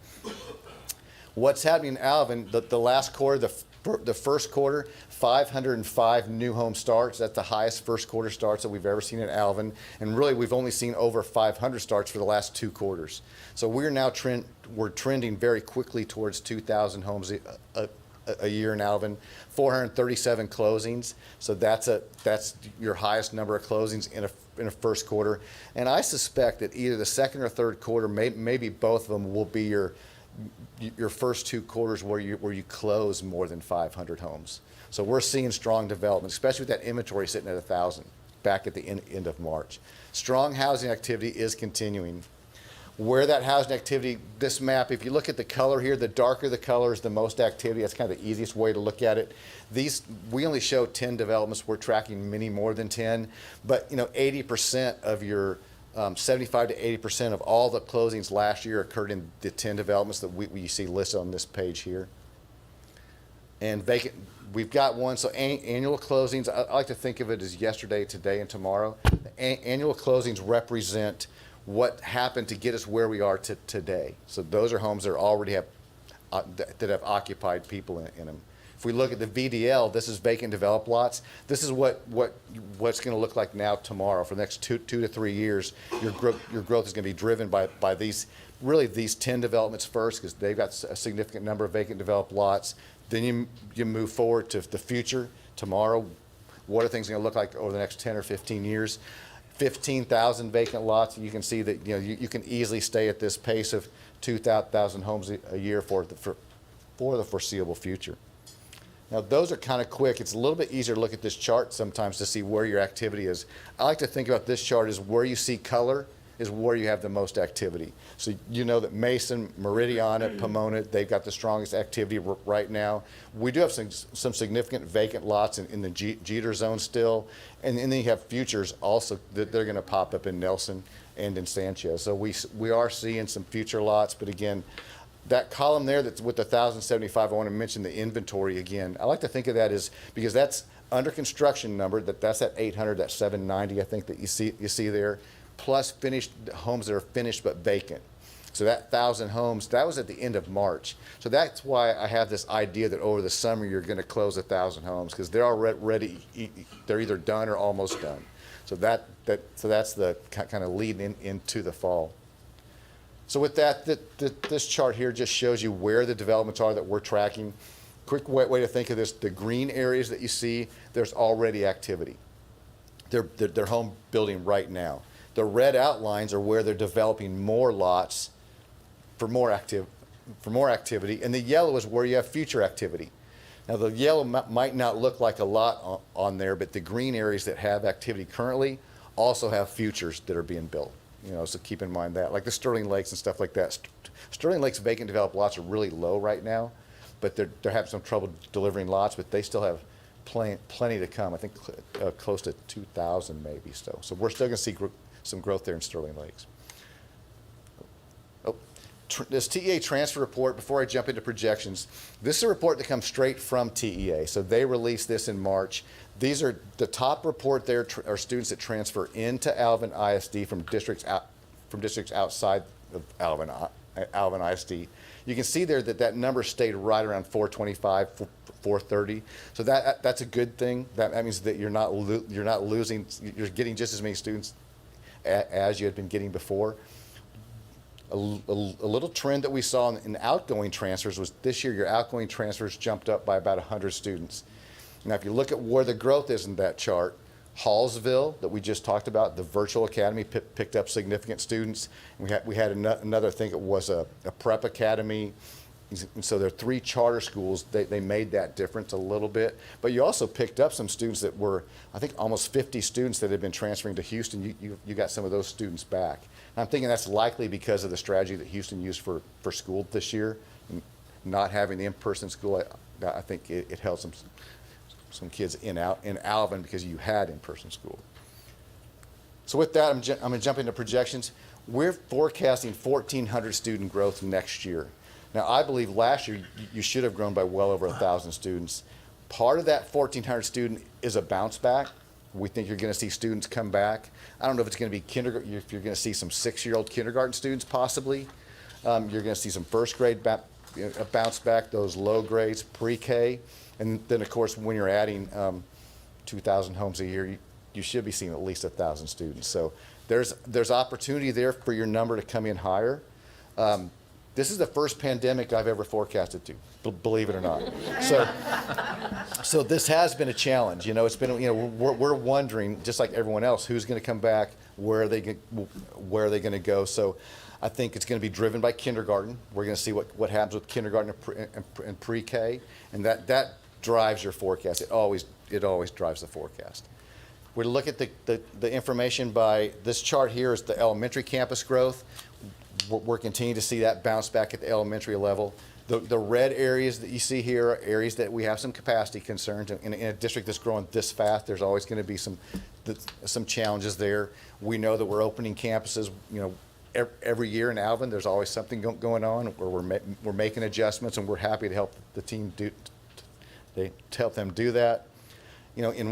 What's happening in Alvin, the last quarter, the first quarter, 505 new home starts. That's the highest first quarter starts that we've ever seen in Alvin. And really, we've only seen over 500 starts for the last 2 quarters. So we're now trending very quickly towards 2,000 homes a year in Alvin. 437 closings. So that's your highest number of closings in a first quarter. And I suspect that either the second or third quarter, maybe both of them, will be your first 2 quarters where you close more than 500 homes. So we're seeing strong development, especially with that inventory sitting at 1,000 back at the end of March. Strong housing activity is continuing. Where that housing activity, this map, if you look at the color here, the darker the color is the most activity. That's kind of the easiest way to look at it. We only show 10 developments. We're tracking many more than 10. But 80% of your 75 to 80% of all the closings last year occurred in the 10 developments that you see listed on this page here. And vacant, we've got one. So annual closings, I like to think of it as yesterday, today, and tomorrow. Annual closings represent what happened to get us where we are today. So those are homes that already have that have occupied people in them. If we look at the VDL, this is vacant developed lots. This is what's going to look like now tomorrow for the next 2 to 3 years. Your growth is going to be driven by these 10 developments first, because they've got a significant number of vacant developed lots. Then you move forward to the future tomorrow. What are things going to look like over the next 10 or 15 years? 15,000 vacant lots. You can see that you can easily stay at this pace of 2,000 homes a year for the foreseeable future. Now, those are kind of quick. It's a little bit easier to look at this chart sometimes to see where your activity is. I like to think about this chart as where you see color is where you have the most activity. So you know that Mason, Meridiana, Pomona, they've got the strongest activity right now. We do have some significant vacant lots in the Jeter zone still. And then you have futures also that they're going to pop up in Nelson and in Sanchez. So we are seeing some future lots, but again, that column there that's with the 1,075, I want to mention the inventory again. I like to think of that as, because that's under construction number, that's that 800, that 790, I think that you see there, plus finished homes that are finished but vacant. So that 1,000 homes, that was at the end of March. So that's why I have this idea that over the summer you're going to close 1,000 homes, because they're already they're either done or almost done. So that's the kind of leading into the fall. So with that, this chart here just shows you where the developments are that we're tracking. Quick way to think of this: the green areas that you see, there's already activity. They're home building right now. The red outlines are where they're developing more lots for more activity, and the yellow is where you have future activity. Now, the yellow might not look like a lot on there, but the green areas that have activity currently also have futures that are being built. So keep in mind that, like the Sterling Lakes and stuff like that. Sterling Lakes vacant developed lots are really low right now, but they're having some trouble delivering lots, but they still have plenty to come. I think close to 2,000 maybe still. So we're still going to see some growth there in Sterling Lakes. This TEA transfer report, before I jump into projections, this is a report that comes straight from TEA. So they released this in March. These are the top report there are students that transfer into Alvin ISD from districts outside of Alvin ISD. You can see there that number stayed right around 425, 430. So that's a good thing. That means that you're not losing. You're getting just as many students as you had been getting before. A little trend that we saw in outgoing transfers was this year your outgoing transfers jumped up by about 100 students. Now, if you look at where the growth is in that chart, Hallsville, that we just talked about, the virtual academy picked up significant students. We had another thing. It was a prep academy And so there are 3 charter schools. They made that difference a little bit. But you also picked up some students that were, I think, almost 50 students that had been transferring to Houston. You got some of those students back. And I'm thinking that's likely because of the strategy that Houston used for school this year. Not having the in-person school, I think it held some kids in Alvin because you had in-person school. So with that, I'm going to jump into projections. We're forecasting 1,400 student growth next year. Now, I believe last year you should have grown by well over 1,000 students. Part of that 1,400 student is a bounce back. We think you're going to see students come back. I don't know if it's going to be kindergarten, if you're going to see some 6-year-old kindergarten students possibly. You're going to see some first grade bounce back, those low grades, pre-K. And then, of course, when you're adding 2,000 homes a year, you should be seeing at least 1,000 students. So there's opportunity there for your number to come in higher. This is the first pandemic I've ever forecasted to, believe it or not. So this has been a challenge. You know, it's been, you know, we're wondering, just like everyone else, who's going to come back, where are they going to go. So I think it's going to be driven by kindergarten. We're going to see what happens with kindergarten and pre-K, and that drives your forecast. It always drives the forecast. We look at the information by this chart here is the elementary campus growth. We're continuing to see that bounce back at the elementary level. The red areas that you see here are areas that we have some capacity concerns. In a district that's growing this fast, there's always going to be some challenges there. We know that we're opening campuses, you know, every year in Alvin. There's always something going on where we're making adjustments, and we're happy to help the team to help them do that. You know, in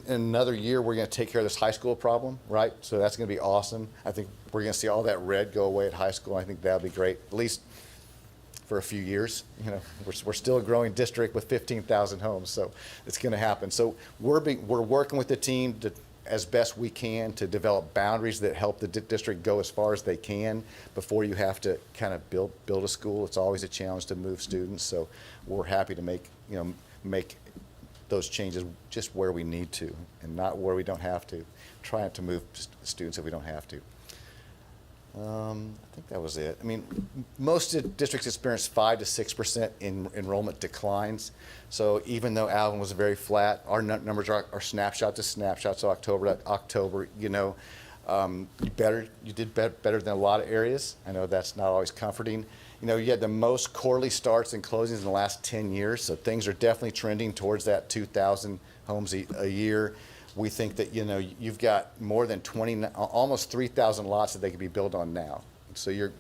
another year, we're going to take care of this high school problem, right? So that's going to be awesome. I think we're going to see all that red go away at high school. I think that'll be great, at least for a few years. You know, we're still a growing district with 15,000 homes, so it's going to happen. So we're working with the team as best we can to develop boundaries that help the district go as far as they can before you have to kind of build a school. It's always a challenge to move students, so we're happy to make those changes just where we need to and not where we don't have to. Trying to move students if we don't have to. I think that was it. I mean, most districts experience 5 to 6% in enrollment declines. So even though Alvin was very flat, our numbers are snapshot to snapshot. So October to October, you know, you did better than a lot of areas. I know that's not always comforting. You know, you had the most quarterly starts and closings in the last 10 years, so things are definitely trending towards that 2,000 homes a year. We think that, you know, you've got more than almost 3,000 lots that they could be built on now. So you're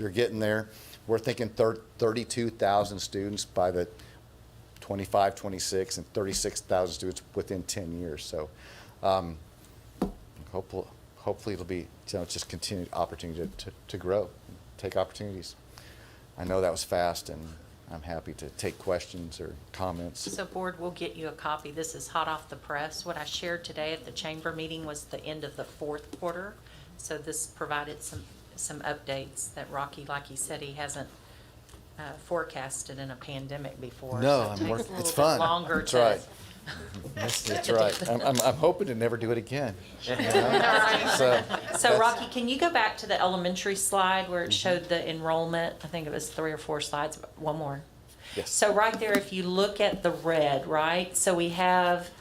getting there. We're thinking 32,000 students by the 25, 26, and 36,000 students within 10 years. So hopefully it'll be, you know, just continued opportunity to grow, take opportunities. I know that was fast, and I'm happy to take questions or comments. So board, we'll get you a copy. This is hot off the press. What I shared today at the chamber meeting was the end of the 4th quarter. So this provided some updates that Rocky, like he said, he hasn't forecasted in a pandemic before. No, So it takes a it's little fun. bit longer That's to. right. That's right. I'm hoping to never do it again. You know? So Rocky, can you go back to the elementary slide where it showed the enrollment? I think it was 3 or 4 slides, one more. Yes. So right there, if you look at the red, right? So we have,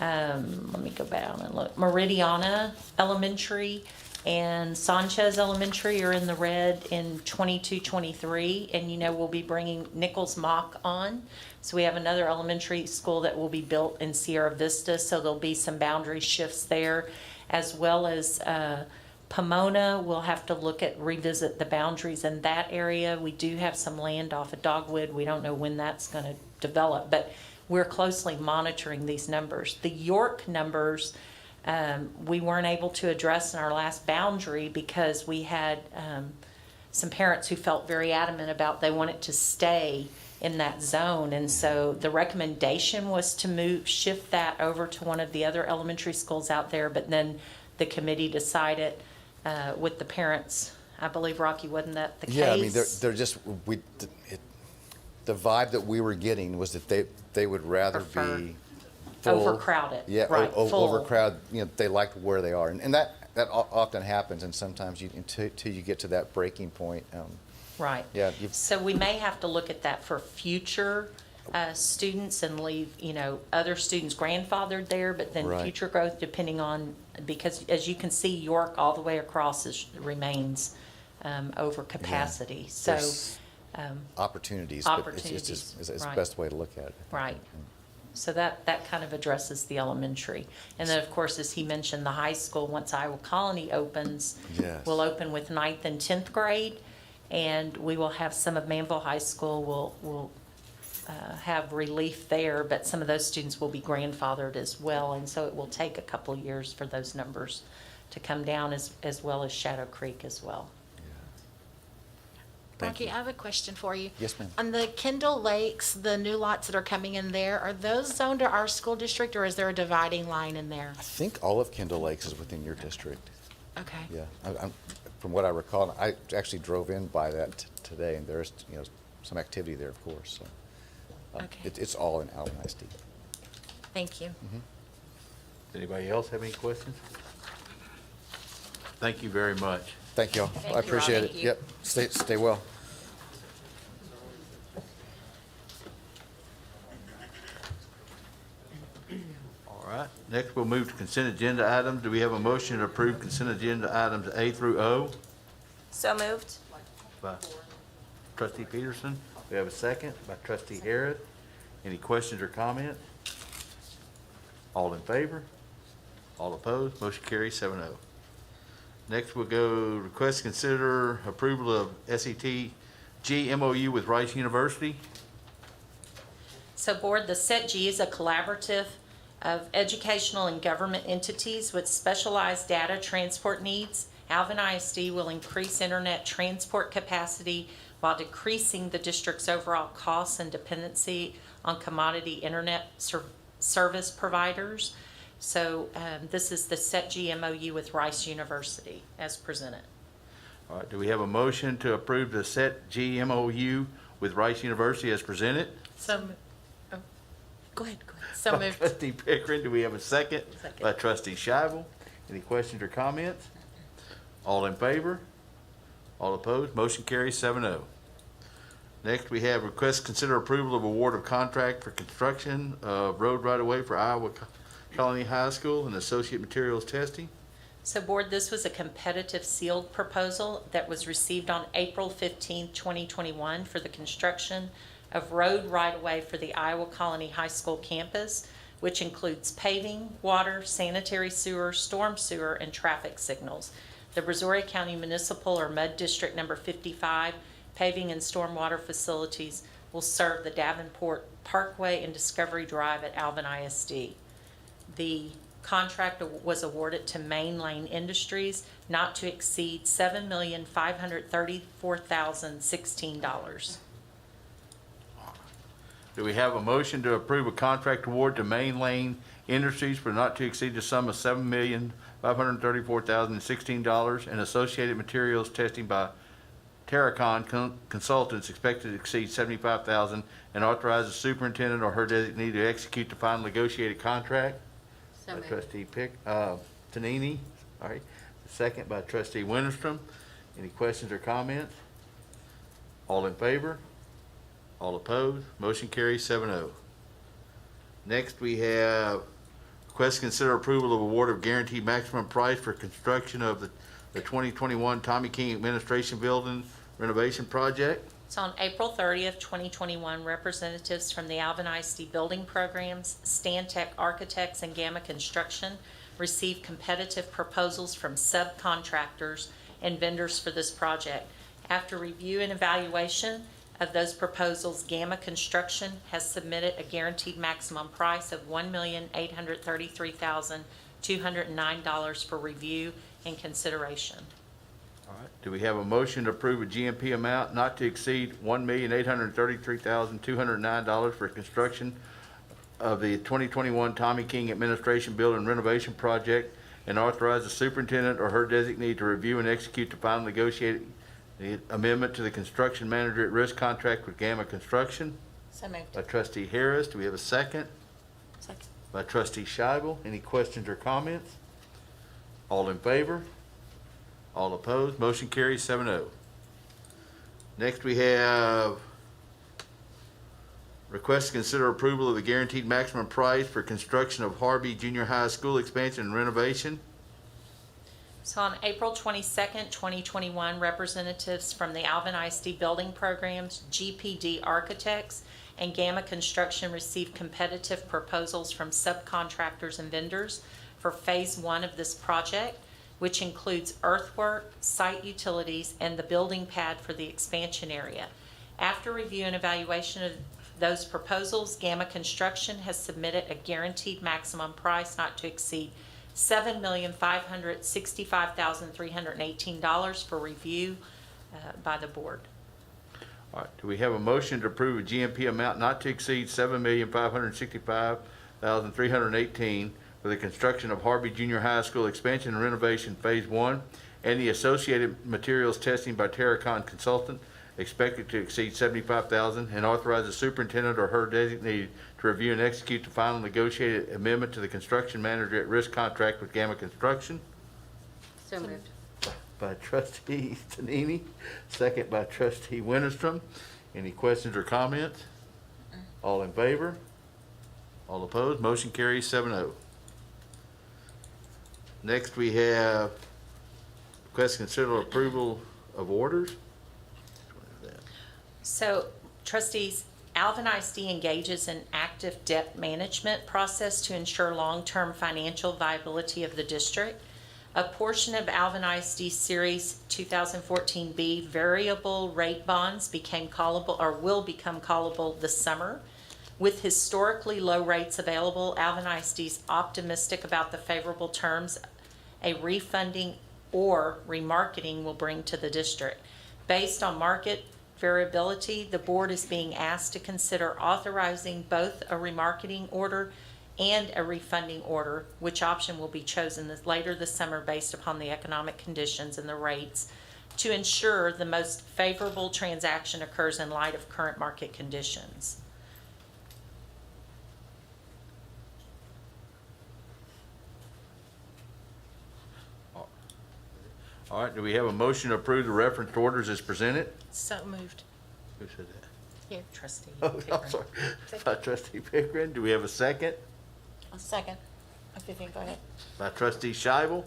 let me go back and look, Meridiana Elementary and Sanchez Elementary are in the red in 22-23. And you know, we'll be bringing Nichols Mock on. So we have another elementary school that will be built in Sierra Vista. So there'll be some boundary shifts there, as well as Pomona. We'll have to revisit the boundaries in that area. We do have some land off of Dogwood. We don't know when that's going to develop, but we're closely monitoring these numbers. The York numbers, we weren't able to address in our last boundary because we had some parents who felt very adamant about they wanted to stay in that zone. And so the recommendation was to shift that over to one of the other elementary schools out there, but then the committee decided with the parents, I believe, Rocky, wasn't that the case? Yeah, I mean, they're just, the vibe that we were getting was that they would rather Prefer be full. overcrowded. Yeah, right, full. overcrowded, you know, they liked where they are. And that often happens, and sometimes until you get to that breaking point, Right. Yeah, So we may have to look at that for future students and leave, other students grandfathered there, but then Right. future growth depending on, because as you can see, York all the way across remains over capacity. So, There's opportunities, but it's the right. best way to look at it. Right. So that kind of addresses the elementary. And then, of course, as he mentioned, the high school, once Iowa Colony opens, Yes. will open with 9th and 10th grade. And we will have some of Manville High School will have relief there, but some of those students will be grandfathered as well. And so it will take a couple years for those numbers to come down, as well as Shadow Creek as well. Thank Marky, you. I have a question for you. Yes, ma'am. On the Kendall Lakes, the new lots that are coming in there, are those zoned to our school district, or is there a dividing line in there? I think all of Kendall Lakes is within your district. Okay. Yeah, from what I recall, I actually drove in by that today, and there's, some activity there, of course, so. Okay. It's all in Alvin ISD. Thank you. Anybody else have any questions? Thank you very much. Thank you all. Thank I you, appreciate Rob. it. Yep, stay well. All right, next we'll move to consent agenda items. Do we have a motion to approve consent agenda items A through O? So moved. By trustee Peterson. We have a second by trustee Harris. Any questions or comments? All in favor? All opposed? Motion carries 7-0. Next, we'll go request to consider approval of SETG MOU with Rice University. So Board, the SETG is a collaborative of educational and government entities with specialized data transport needs. Alvin ISD will increase internet transport capacity while decreasing the district's overall costs and dependency on commodity internet service providers. So this is the SETG MOU with Rice University as presented. All right, do we have a motion to approve the SETG MOU with Rice University as presented? Go ahead. So By moved. trustee Pickering, do we have a second? Second. By trustee Scheibel. Any questions or comments? All in favor? All opposed? Motion carries 7-0. Next, we have request to consider approval of award of contract for construction of road right-of-way for Iowa Colony High School and associate materials testing. So Board, this was a competitive sealed proposal that was received on April 15, 2021 for the construction of road right-of-way for the Iowa Colony High School campus, which includes paving, water, sanitary sewer, storm sewer, and traffic signals. The Brazoria County Municipal or MUD District Number 55 paving and stormwater facilities will serve the Davenport Parkway and Discovery Drive at Alvin ISD. The contract was awarded to Main Lane Industries not to exceed $7,534,016. Do we have a motion to approve a contract award to Main Lane Industries for not to exceed the sum of $7,534,016 and associated materials testing by Terracon Consultants expected to exceed $75,000 and authorize the superintendent or her designee to execute the final negotiated contract? By trustee Tonini, sorry. Second by trustee Winterstrom. Any questions or comments? All in favor? All opposed? Motion carries 7-0. Next, we have request to consider approval of award of guaranteed maximum price for construction of the 2021 Tommy King Administration Building renovation project. So on April 30th, 2021, representatives from the Alvin ISD building programs, Stantec Architects, and Gamma Construction received competitive proposals from subcontractors and vendors for this project. After review and evaluation of those proposals, Gamma Construction has submitted a guaranteed maximum price of $1,833,209 for review and consideration. All right. Do we have a motion to approve a GMP amount not to exceed $1,833,209 for construction of the 2021 Tommy King Administration Building renovation project and authorize the superintendent or her designee to review and execute the final negotiated amendment to the construction manager at risk contract with Gamma Construction? So moved. By trustee Harris. Do we have a second? Second. By trustee Scheibel. Any questions or comments? All in favor? All opposed? Motion carries 7-0. Next, we have request to consider approval of the guaranteed maximum price for construction of Harvey Junior High School expansion and renovation. So on April 22nd, 2021, representatives from the Alvin ISD building programs, GPD Architects, and Gamma Construction received competitive proposals from subcontractors and vendors for Phase 1 of this project, which includes earthwork, site utilities, and the building pad for the expansion area. After review and evaluation of those proposals, Gamma Construction has submitted a guaranteed maximum price not to exceed $7,565,318 for review by the board. All right, do we have a motion to approve a GMP amount not to exceed $7,565,318 for the construction of Harvey Junior High School expansion and renovation Phase 1 and the associated materials testing by Terracon Consultant expected to exceed $75,000, and authorize the superintendent or her designee to review and execute the final negotiated amendment to the construction manager at risk contract with Gamma Construction? So moved. By trustee Tonini, second by trustee Winterstrom. Any questions or comments? All in favor? All opposed? Motion carries 7-0. Next, we have request to consider approval of orders. So trustees, Alvin ISD engages in active debt management process to ensure long-term financial viability of the district. A portion of Alvin ISD Series 2014B variable rate bonds became callable or will become callable this summer. With historically low rates available, Alvin ISD is optimistic about the favorable terms a refunding or remarketing will bring to the district. Based on market variability, the board is being asked to consider authorizing both a remarketing order and a refunding order, which option will be chosen later this summer based upon the economic conditions and the rates, to ensure the most favorable transaction occurs in light of current market conditions. All right, do we have a motion to approve the referenced orders as presented? So moved. Who said that? Here, trustee. Oh, I'm Pickering. sorry. By trustee Pickering. Do we have a second? A second. Vivian, go ahead. By trustee Scheibel.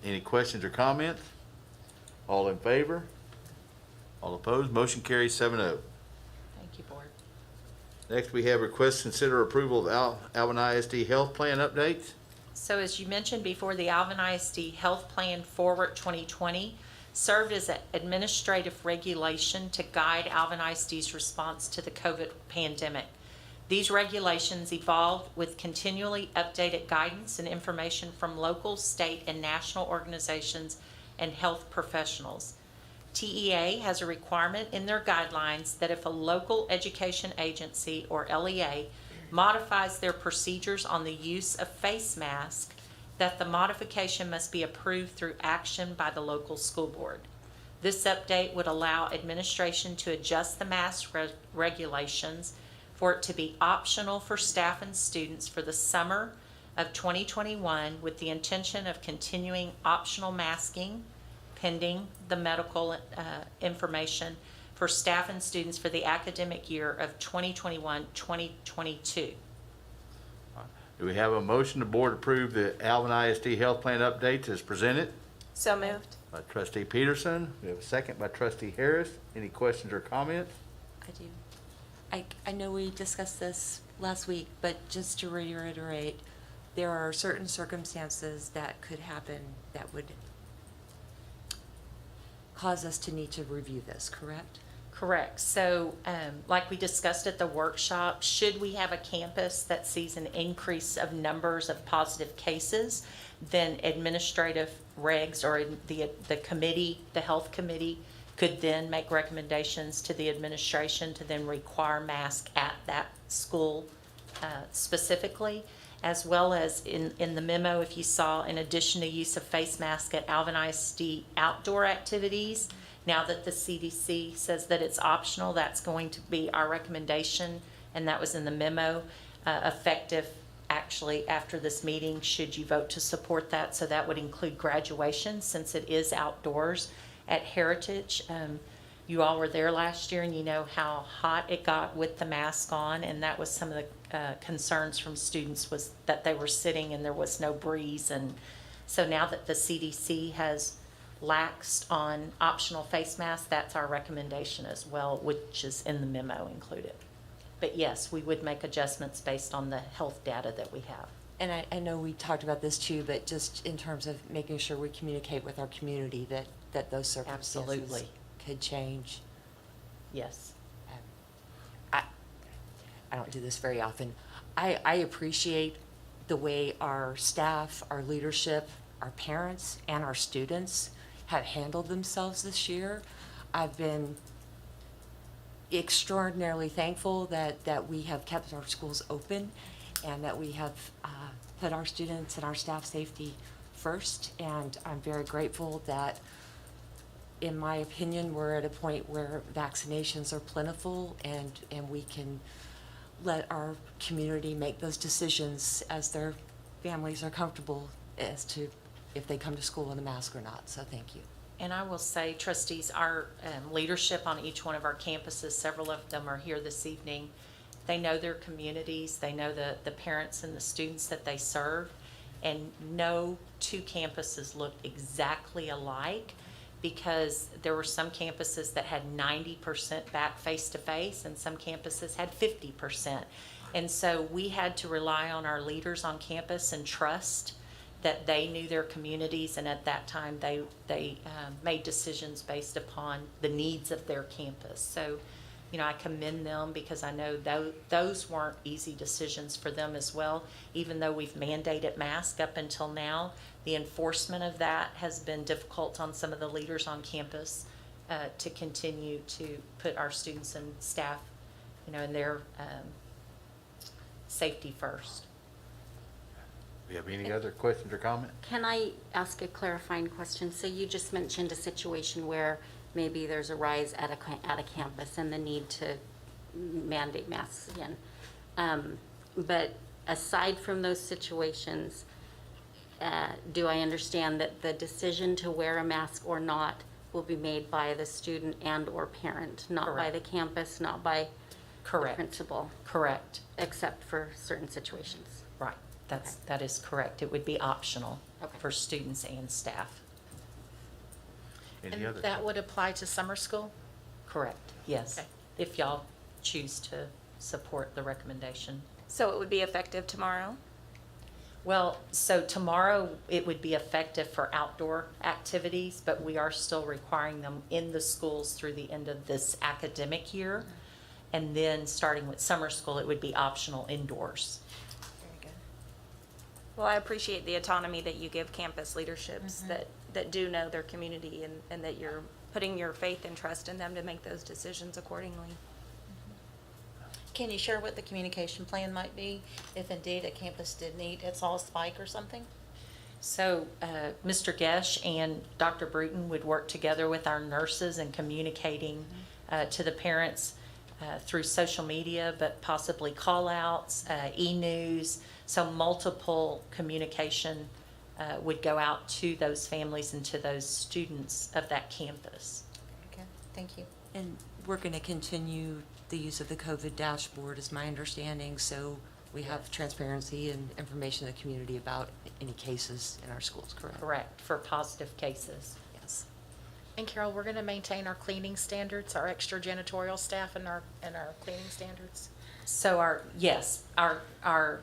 Any questions or comments? All in favor? All opposed? Motion carries 7-0. Thank you, board. Next, we have request to consider approval of Alvin ISD health plan updates. So as you mentioned before, the Alvin ISD Health Plan Forward 2020 served as an administrative regulation to guide Alvin ISD's response to the COVID pandemic. These regulations evolved with continually updated guidance and information from local, state, and national organizations and health professionals. TEA has a requirement in their guidelines that if a local education agency or LEA modifies their procedures on the use of face masks, that the modification must be approved through action by the local school board. This update would allow administration to adjust the mask regulations for it to be optional for staff and students for the summer of 2021, with the intention of continuing optional masking pending the medical information for staff and students for the academic year of 2021-2022. Do we have a motion the board approve the Alvin ISD health plan updates as presented? So moved. By trustee Peterson. We have a second by trustee Harris. Any questions or comments? I do. I know we discussed this last week, but just to reiterate, there are certain circumstances that could happen that would cause us to need to review this, correct? Correct. So like we discussed at the workshop, should we have a campus that sees an increase of numbers of positive cases, then administrative regs or the committee, the health committee, could then make recommendations to the administration to then require masks at that school specifically, as well as in the memo, if you saw, in addition to use of face masks at Alvin ISD outdoor activities, now that the CDC says that it's optional, that's going to be our recommendation, and that was in the memo, effective actually after this meeting, should you vote to support that. So that would include graduation, since it is outdoors at Heritage. You all were there last year and you know how hot it got with the mask on, and that was some of the concerns from students, was that they were sitting and there was no breeze. And so now that the CDC has laxed on optional face masks, that's our recommendation as well, which is in the memo included. But yes, we would make adjustments based on the health data that we have. And I know we talked about this too, but just in terms of making sure we communicate with our community that those circumstances Absolutely. could change. Yes. I don't do this very often. I appreciate the way our staff, our leadership, our parents, and our students have handled themselves this year. I've been extraordinarily thankful that we have kept our schools open and that we have put our students and our staff safety first. And I'm very grateful that, in my opinion, we're at a point where vaccinations are plentiful and we can let our community make those decisions as their families are comfortable as to if they come to school in a mask or not. So thank you. And I will say, trustees, our leadership on each one of our campuses, several of them are here this evening. They know their communities, they know the parents and the students that they serve, and no two campuses looked exactly alike, because there were some campuses that had 90% back face-to-face and some campuses had 50%. And so we had to rely on our leaders on campus and trust that they knew their communities, and at that time they made decisions based upon the needs of their campus. So, you know, I commend them, because I know those weren't easy decisions for them as well. Even though we've mandated masks up until now, the enforcement of that has been difficult on some of the leaders on campus to continue to put our students and staff, you know, and their safety first. Do you have any other questions or comments? Can I ask a clarifying question? So you just mentioned a situation where maybe there's a rise at a campus and the need to mandate masks again. But aside from those situations, do I understand that the decision to wear a mask or not will be made by the student and/or parent, not by Correct. the campus, not by the Correct. principal, Correct. except for certain situations? Right. That is correct. It would be optional Okay. for students and staff. Any And other? that would apply to summer school? Correct. Yes. Okay. If y'all choose to support the recommendation. So it would be effective tomorrow? Well, so tomorrow it would be effective for outdoor activities, but we are still requiring them in the schools through the end of this academic year. And then starting with summer school, it would be optional indoors. Very good. Well, I appreciate the autonomy that you give campus leaderships that do know their community, and that you're putting your faith and trust in them to make those decisions accordingly. Can you share what the communication plan might be if indeed a campus did need a small spike or something? So Mr. Gesh and Dr. Bruton would work together with our nurses in communicating to the parents through social media, but possibly call-outs, e-news. So multiple communication would go out to those families and to those students of that campus. Okay, thank you. And we're going to continue the use of the COVID dashboard, is my understanding, so we have transparency and information to the community about any cases in our schools, correct? Correct, for positive cases. Yes. And Carol, we're gonna maintain our cleaning standards, our extra janitorial staff and our cleaning standards? So our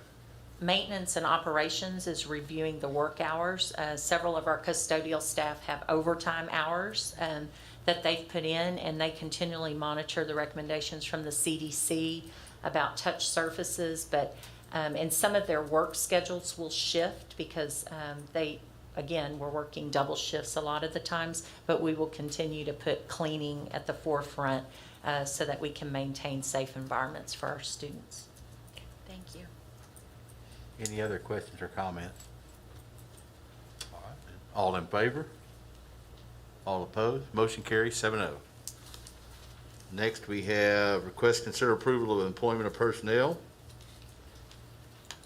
maintenance and operations is reviewing the work hours. Several of our custodial staff have overtime hours that they've put in, and they continually monitor the recommendations from the CDC about touch surfaces, but and some of their work schedules will shift because we're working double shifts a lot of the times, but we will continue to put cleaning at the forefront so that we can maintain safe environments for our students. Thank you. Any other questions or comments? All right, then. All in favor? All opposed? Motion carries 7-0. Next, we have request consider approval of employment of personnel.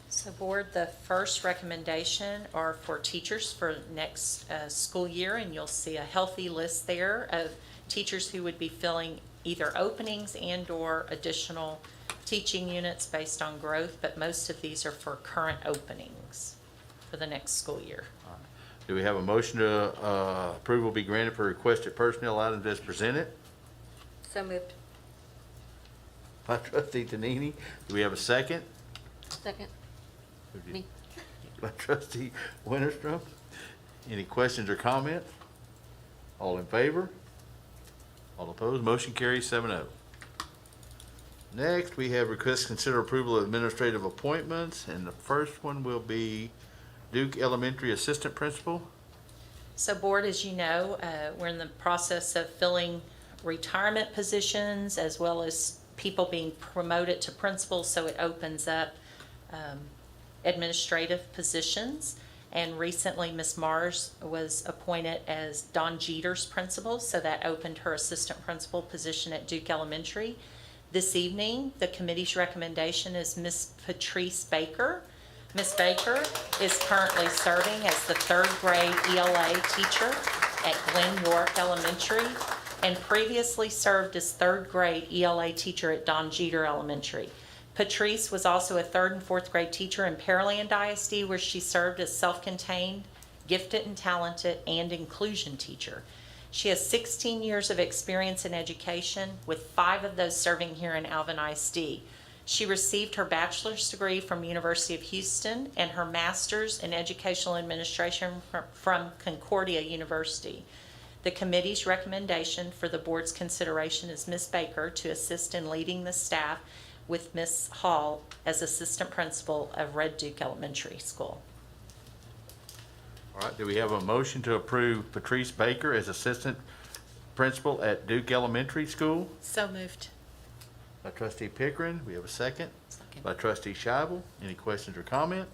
So board, the first recommendation are for teachers for next school year, and you'll see a healthy list there of teachers who would be filling either openings and/or additional teaching units based on growth, but most of these are for current openings for the next school year. Do we have a motion to approval be granted for requested personnel items as presented? So moved. By trustee Tonini. Do we have a second? Second. Me. By trustee Winterstrom. Any questions or comments? All in favor? All opposed? Motion carries 7-0. Next, we have request to consider approval of administrative appointments, and the first one will be Duke Elementary Assistant Principal. So board, as you know, we're in the process of filling retirement positions as well as people being promoted to principals, so it opens up administrative positions. And recently, Ms. Mars was appointed as Don Jeter's principal, so that opened her assistant principal position at Duke Elementary. This evening, the committee's recommendation is Ms. Patrice Baker. Ms. Baker is currently serving as the third grade ELA teacher at Glen York Elementary and previously served as third grade ELA teacher at Don Jeter Elementary. Patrice was also a third and fourth grade teacher in Pearland ISD, where she served as self-contained, gifted and talented, and inclusion teacher. She has 16 years of experience in education, with 5 of those serving here in Alvin ISD. She received her bachelor's degree from University of Houston and her master's in educational administration from Concordia University. The committee's recommendation for the board's consideration is Ms. Baker to assist in leading the staff with Ms. Hall as assistant principal of Red Duke Elementary School. All right, do we have a motion to approve Patrice Baker as assistant principal at Duke Elementary School? So moved. By trustee Pickering, we have a second. Second. By trustee Scheibel. Any questions or comment?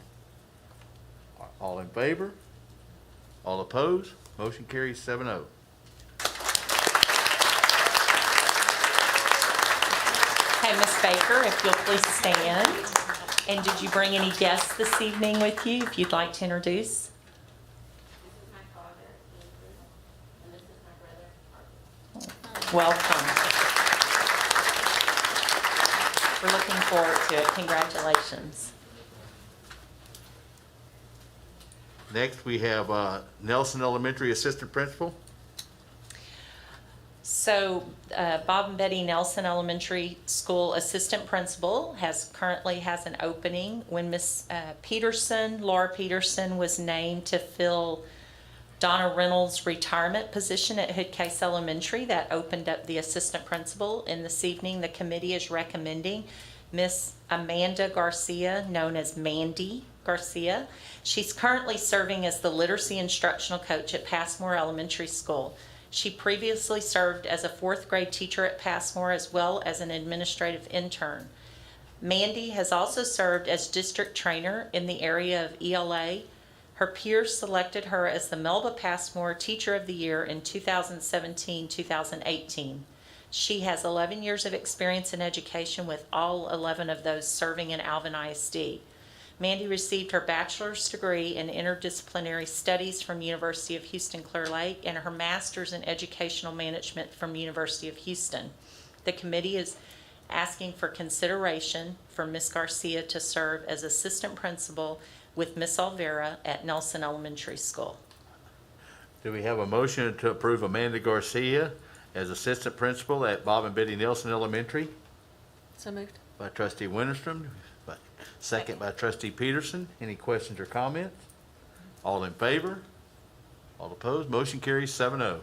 All in favor? All opposed? Motion carries 7-0. Okay, Ms. Baker, if you'll please stand. And did you bring any guests this evening with you, if you'd like to introduce? This is my father, Andrew, and this is my brother, Arthur. Welcome. We're looking forward to it. Congratulations. Next, we have Nelson Elementary Assistant Principal. So Bob and Betty Nelson Elementary School Assistant Principal currently has an opening. When Miss Laura Peterson was named to fill Donna Reynolds' retirement position at Hood Case Elementary, that opened up the assistant principal. And this evening, the committee is recommending Miss Amanda Garcia, known as Mandy Garcia. She's currently serving as the literacy instructional coach at Passmore Elementary School. She previously served as a fourth grade teacher at Passmore as well as an administrative intern. Mandy has also served as district trainer in the area of ELA. Her peers selected her as the Melba Passmore Teacher of the Year in 2017-2018. She has 11 years of experience in education, with all 11 of those serving in Alvin ISD. Mandy received her bachelor's degree in interdisciplinary studies from University of Houston Clear Lake and her master's in educational management from University of Houston. The committee is asking for consideration for Ms. Garcia to serve as assistant principal with Ms. Olvera at Nelson Elementary School. Do we have a motion to approve Amanda Garcia as assistant principal at Bob and Betty Nelson Elementary? So moved. By trustee Winterstrom, second by trustee Peterson. Any questions or comments? All in favor? All opposed? Motion carries 7-0. Mandy?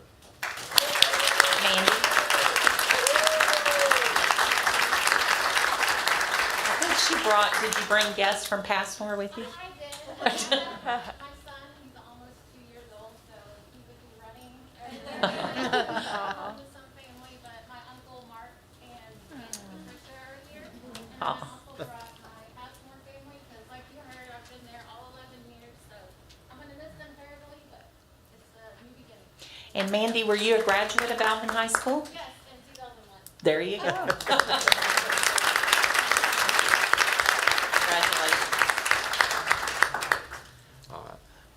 I think did you bring guests from Passmore with you? I did. My son, he's almost 2 years old, so he would be running with some family, but my uncle Mark and Patricia are here. And I Aw. also brought my Passmore family, because like you heard, I've been there all 11 years, so I'm gonna miss them terribly, but it's a new beginning. And Mandy, were you a graduate of Alvin High School? Yes, in 2001. There you go. Congratulations.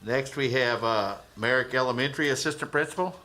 Next, we have Merrick Elementary Assistant Principal.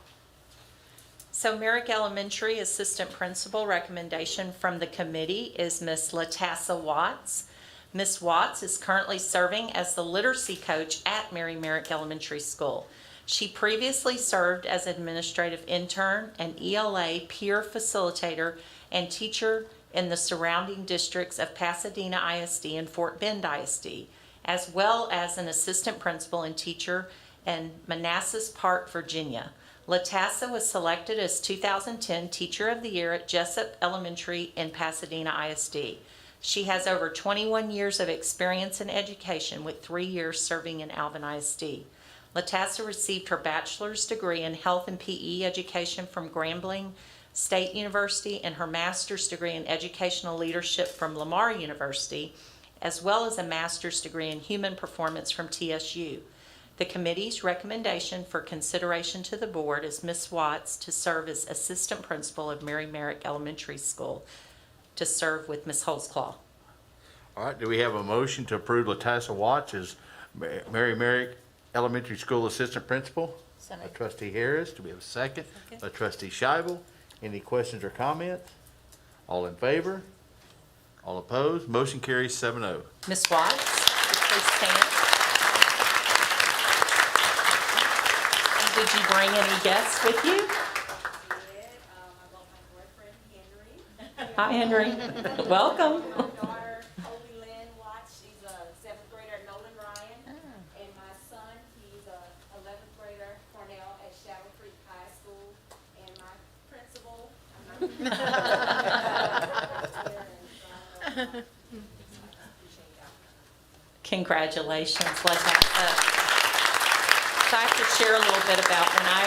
So Merrick Elementary Assistant Principal recommendation from the committee is Miss Latassa Watts. Miss Watts is currently serving as the literacy coach at Mary Merrick Elementary School. She previously served as administrative intern and ELA peer facilitator and teacher in the surrounding districts of Pasadena ISD and Fort Bend ISD, as well as an assistant principal and teacher in Manassas Park, Virginia. Latassa was selected as 2010 Teacher of the Year at Jessup Elementary in Pasadena ISD. She has over 21 years of experience in education with 3 years serving in Alvin ISD. Latassa received her bachelor's degree in health and PE education from Grambling State University and her master's degree in educational leadership from Lamar University, as well as a master's degree in human performance from TSU. The committee's recommendation for consideration to the board is Ms. Watts to serve as assistant principal of Mary Merrick Elementary School to serve with Ms. Holzclaw. All right, do we have a motion to approve Latassa Watts as Mary Merrick Elementary School Assistant Principal? By Trustee Harris. Do we have a second? By Trustee Scheibel. Any questions or comments? All in favor? All opposed? Motion carries 7-0. Ms. Watts, would you please stand. And did you bring any guests with you? Hi, Henry. Welcome. My daughter, Kobe Lynn Watts, she's a 7th grader at Nolan Ryan. And my son, he's a 11th grader, Cornell at Shadow Creek High School. And my principal, Congratulations. Let's have so I have to share a little bit about when I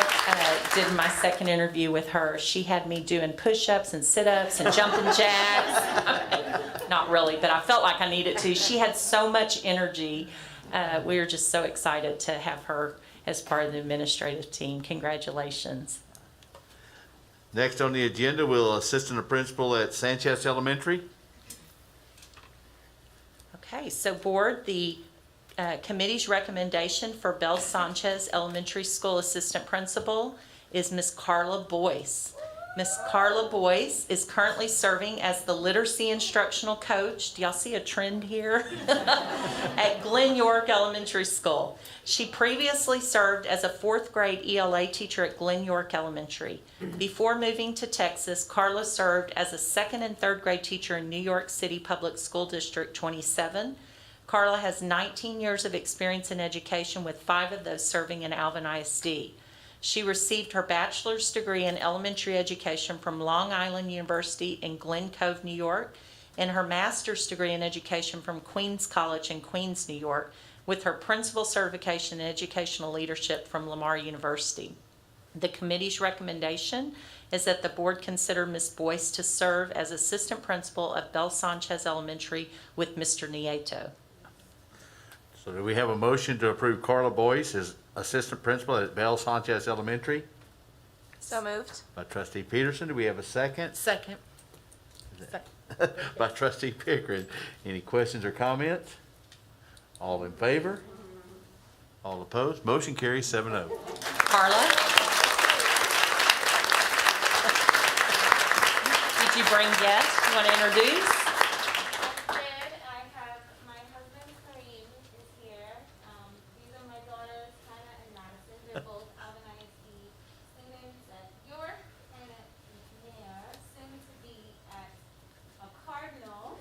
did my second interview with her. She had me doing push-ups and sit-ups and jumping jacks. Not really, but I felt like I needed to. She had so much energy. We were just so excited to have her as part of the administrative team. Congratulations. Next on the agenda, will Assistant Principal at Sanchez Elementary. Okay, so board, the committee's recommendation for Bell Sanchez Elementary School Assistant Principal is Miss Carla Boyce. Miss Carla Boyce is currently serving as the literacy instructional coach. Do y'all see a trend here? At Glen York Elementary School. She previously served as a 4th grade ELA teacher at Glen York Elementary. Before moving to Texas, Carla served as a 2nd and 3rd grade teacher in New York City Public School District 27. Carla has 19 years of experience in education, with 5 of those serving in Alvin ISD. She received her bachelor's degree in elementary education from Long Island University in Glen Cove, New York, and her master's degree in education from Queens College in Queens, New York, with her principal certification in educational leadership from Lamar University. The committee's recommendation is that the board consider Ms. Boyce to serve as assistant principal of Bell Sanchez Elementary with Mr. Nieto. So do we have a motion to approve Carla Boyce as Assistant Principal at Bell Sanchez Elementary? So moved. By Trustee Peterson. Do we have a second? Second. By Trustee Pickering. Any questions or comments? All in favor? All opposed? Motion carries 7-0. Carla? Did you bring guests you want to introduce? I have my husband Kareem is here. These are my daughters, Hannah and Madison. They're both Alvin ISD students at York. Hannah is there, soon to be at a Cardinal.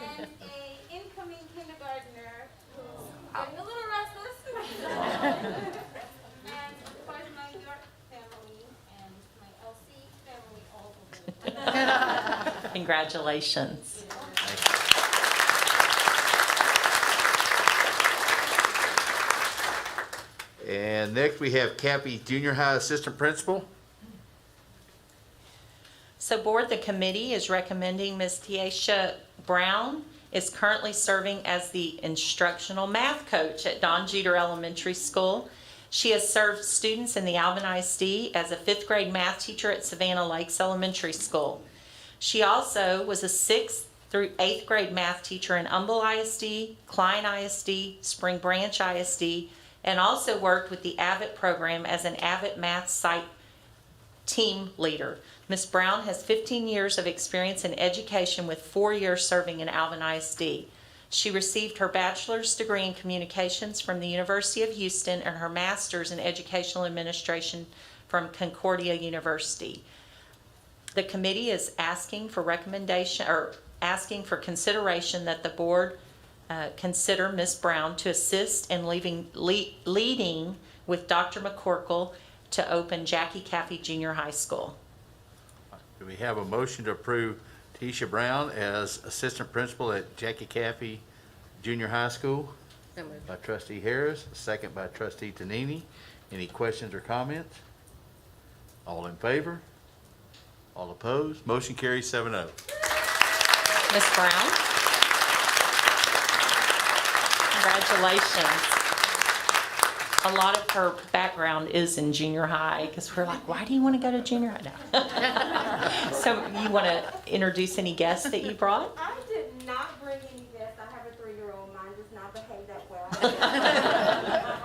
And a incoming kindergartner who's getting a little restless. And of course my York family and my LC family all over. Congratulations. And next we have Cappy Junior High Assistant Principal. So board, the committee is recommending Ms. Tiesha Brown is currently serving as the instructional math coach at Don Jeter Elementary School. She has served students in the Alvin ISD as a 5th grade math teacher at Savannah Lakes Elementary School. She also was a 6th through 8th grade math teacher in Humble ISD, Klein ISD, Spring Branch ISD, and also worked with the AVIT program as an AVIT math site team leader. Ms. Brown has 15 years of experience in education with 4 years serving in Alvin ISD. She received her bachelor's degree in communications from the University of Houston and her master's in educational administration from Concordia University. The committee is asking for consideration that the board consider Ms. Brown to assist in leading with Dr. McCorkle to open Jackie Caffey Junior High School. Do we have a motion to approve Tisha Brown as assistant principal at Jackie Caffey Junior High School? By Trustee Harris, a second by Trustee Tonini. Any questions or comments? All in favor? All opposed? Motion carries 7-0. Ms. Brown? Congratulations. A lot of her background is in junior high, because we're like, why do you want to go to junior high now? So you want to introduce any guests that you brought? I did not bring any guests. I have a 3-year-old. Mine does not behave that well. I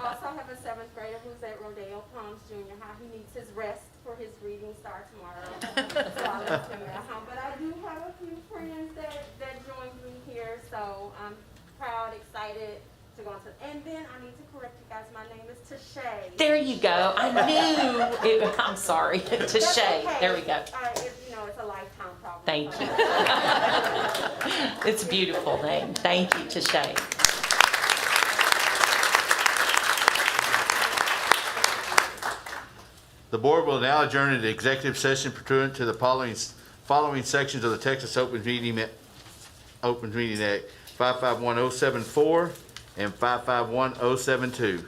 also have a 7th grader who's at Rodeo Palms Junior High. He needs his rest for his reading start tomorrow. So I left him at home. But I do have a few friends that joined me here. So I'm proud, excited to go into. And then I need to correct you guys. My name is Tashay. There you go. I knew it. I'm sorry. Tashay. Okay. There we go. It's a lifetime problem. Thank you. It's a beautiful name. Thank you, Tashay. The board will now adjourn into executive session pursuant to the following sections of the Texas Open Meeting Act 551074 and 551072.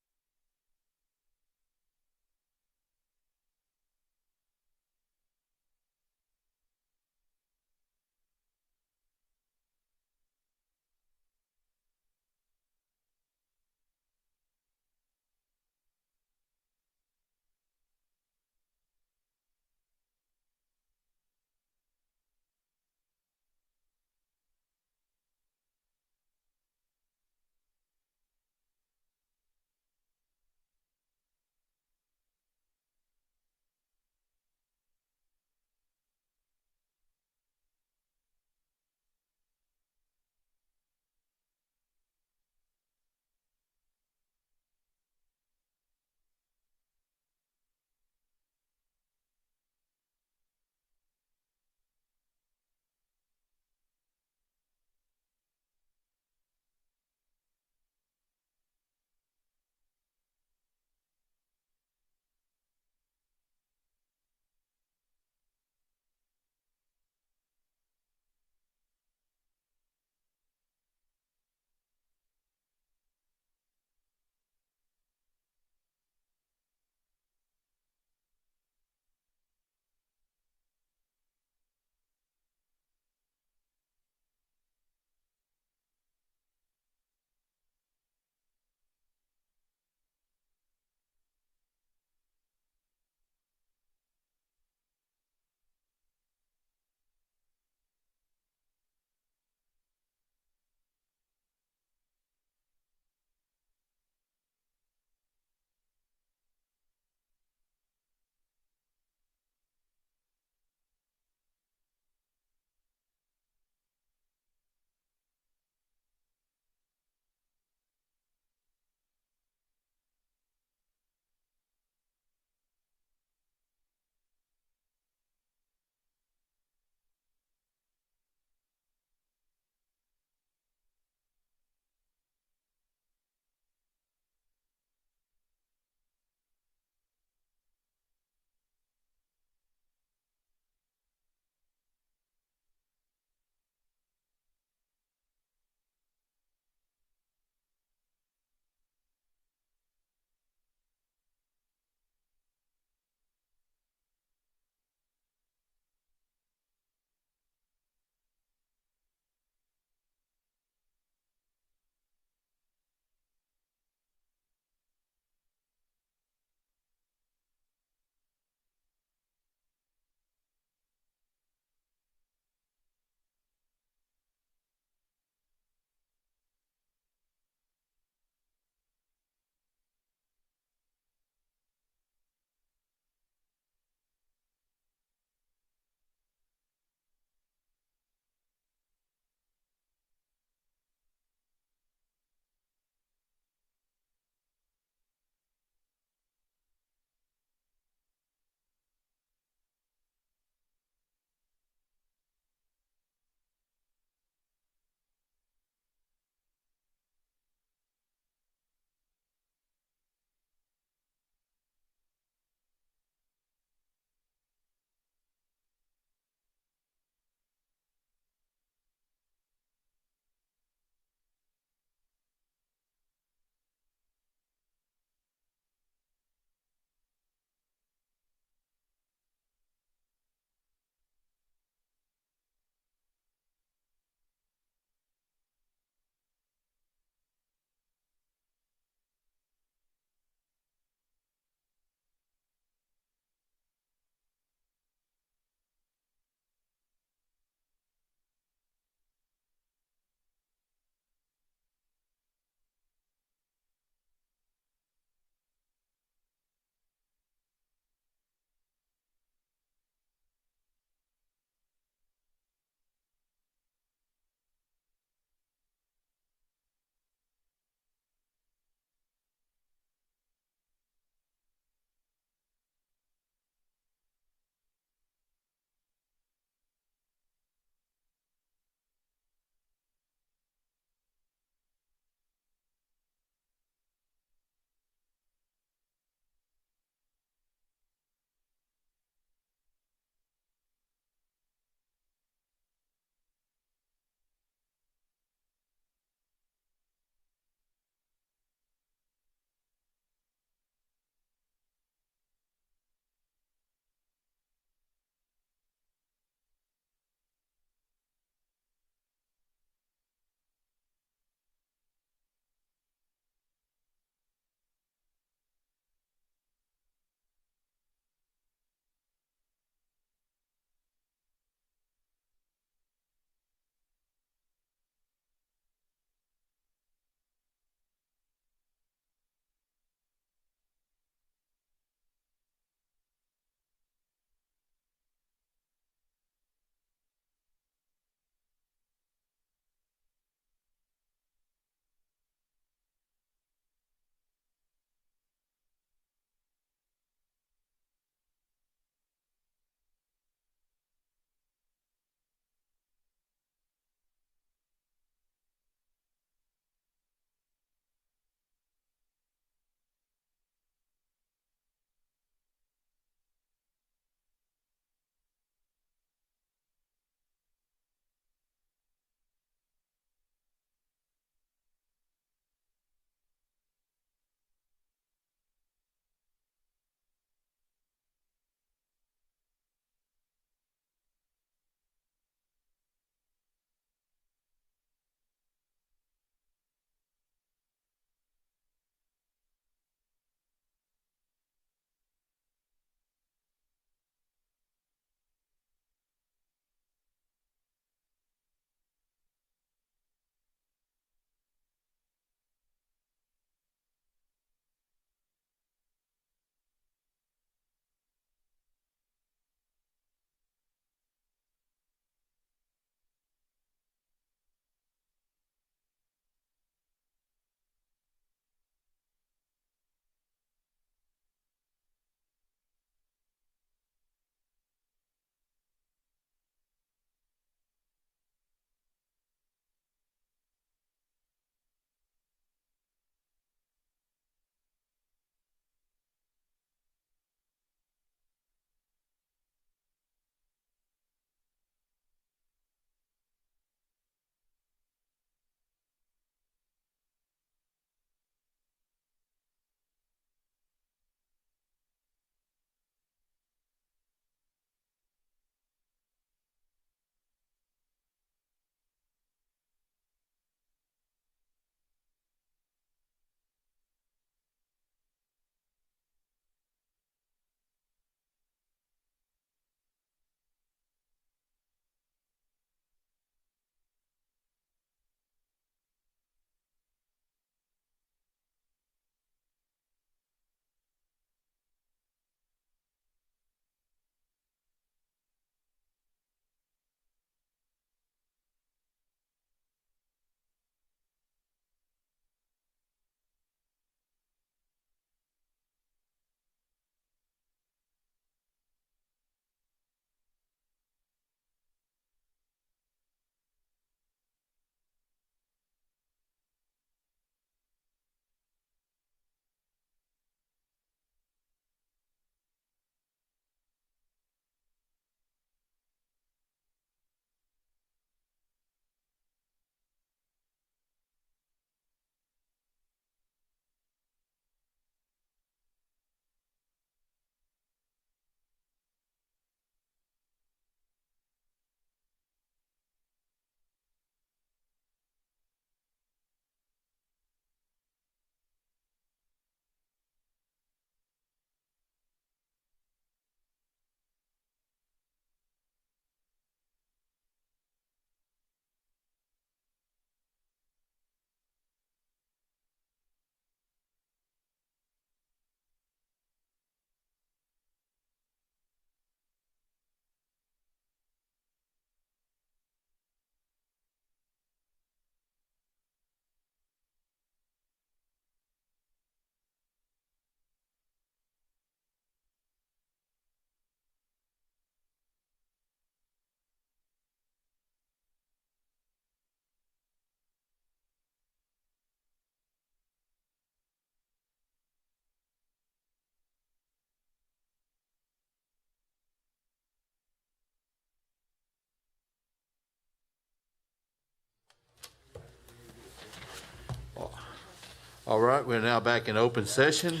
All right, we're now back in open session.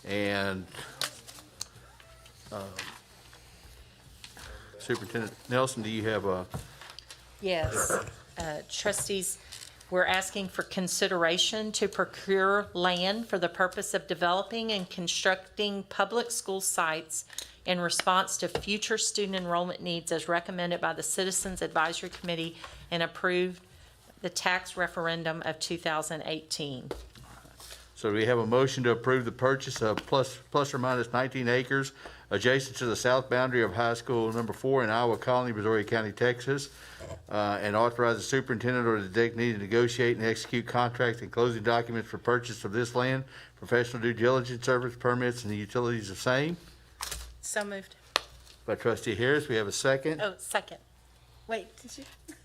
And Superintendent Nelson, do you have a, Yes, trustees, we're asking for consideration to procure land for the purpose of developing and constructing public school sites in response to future student enrollment needs as recommended by the Citizens Advisory Committee and approved the tax referendum of 2018. so we have a motion to approve the purchase of plus or minus 19 acres adjacent to the south boundary of High School Number 4 in Iowa Colony, Brazoria County, Texas, and authorize the superintendent or the designee to negotiate and execute contract and closing documents for purchase of this land, professional due diligence service permits, and the utilities of same. So moved. By Trustee Harris, we have a second. Oh, second. Wait, did you?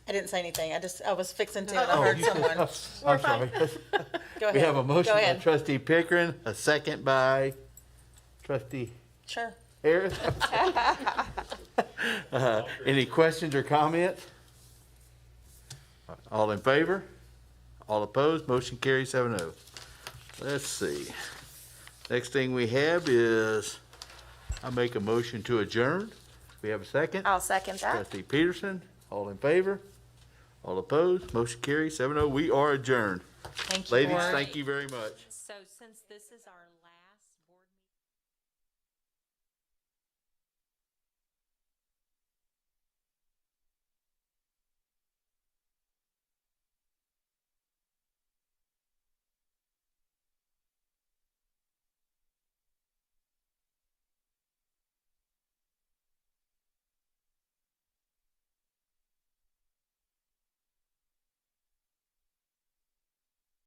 I didn't say anything. I was fixing to, and I heard someone. I'm sorry. Go ahead. We have a motion Go by ahead. Trustee Pickering, a second by Trustee Sure. Harris. Any questions or comments? All in favor? All opposed? Motion carries 7-0. Let's see. Next thing we have is, I make a motion to adjourn. We have a second. I'll second that. Trustee Peterson, all in favor? All opposed? Motion carries 7-0. We are adjourned. Thank you, Ladies, Board. thank you very much. So since this is our last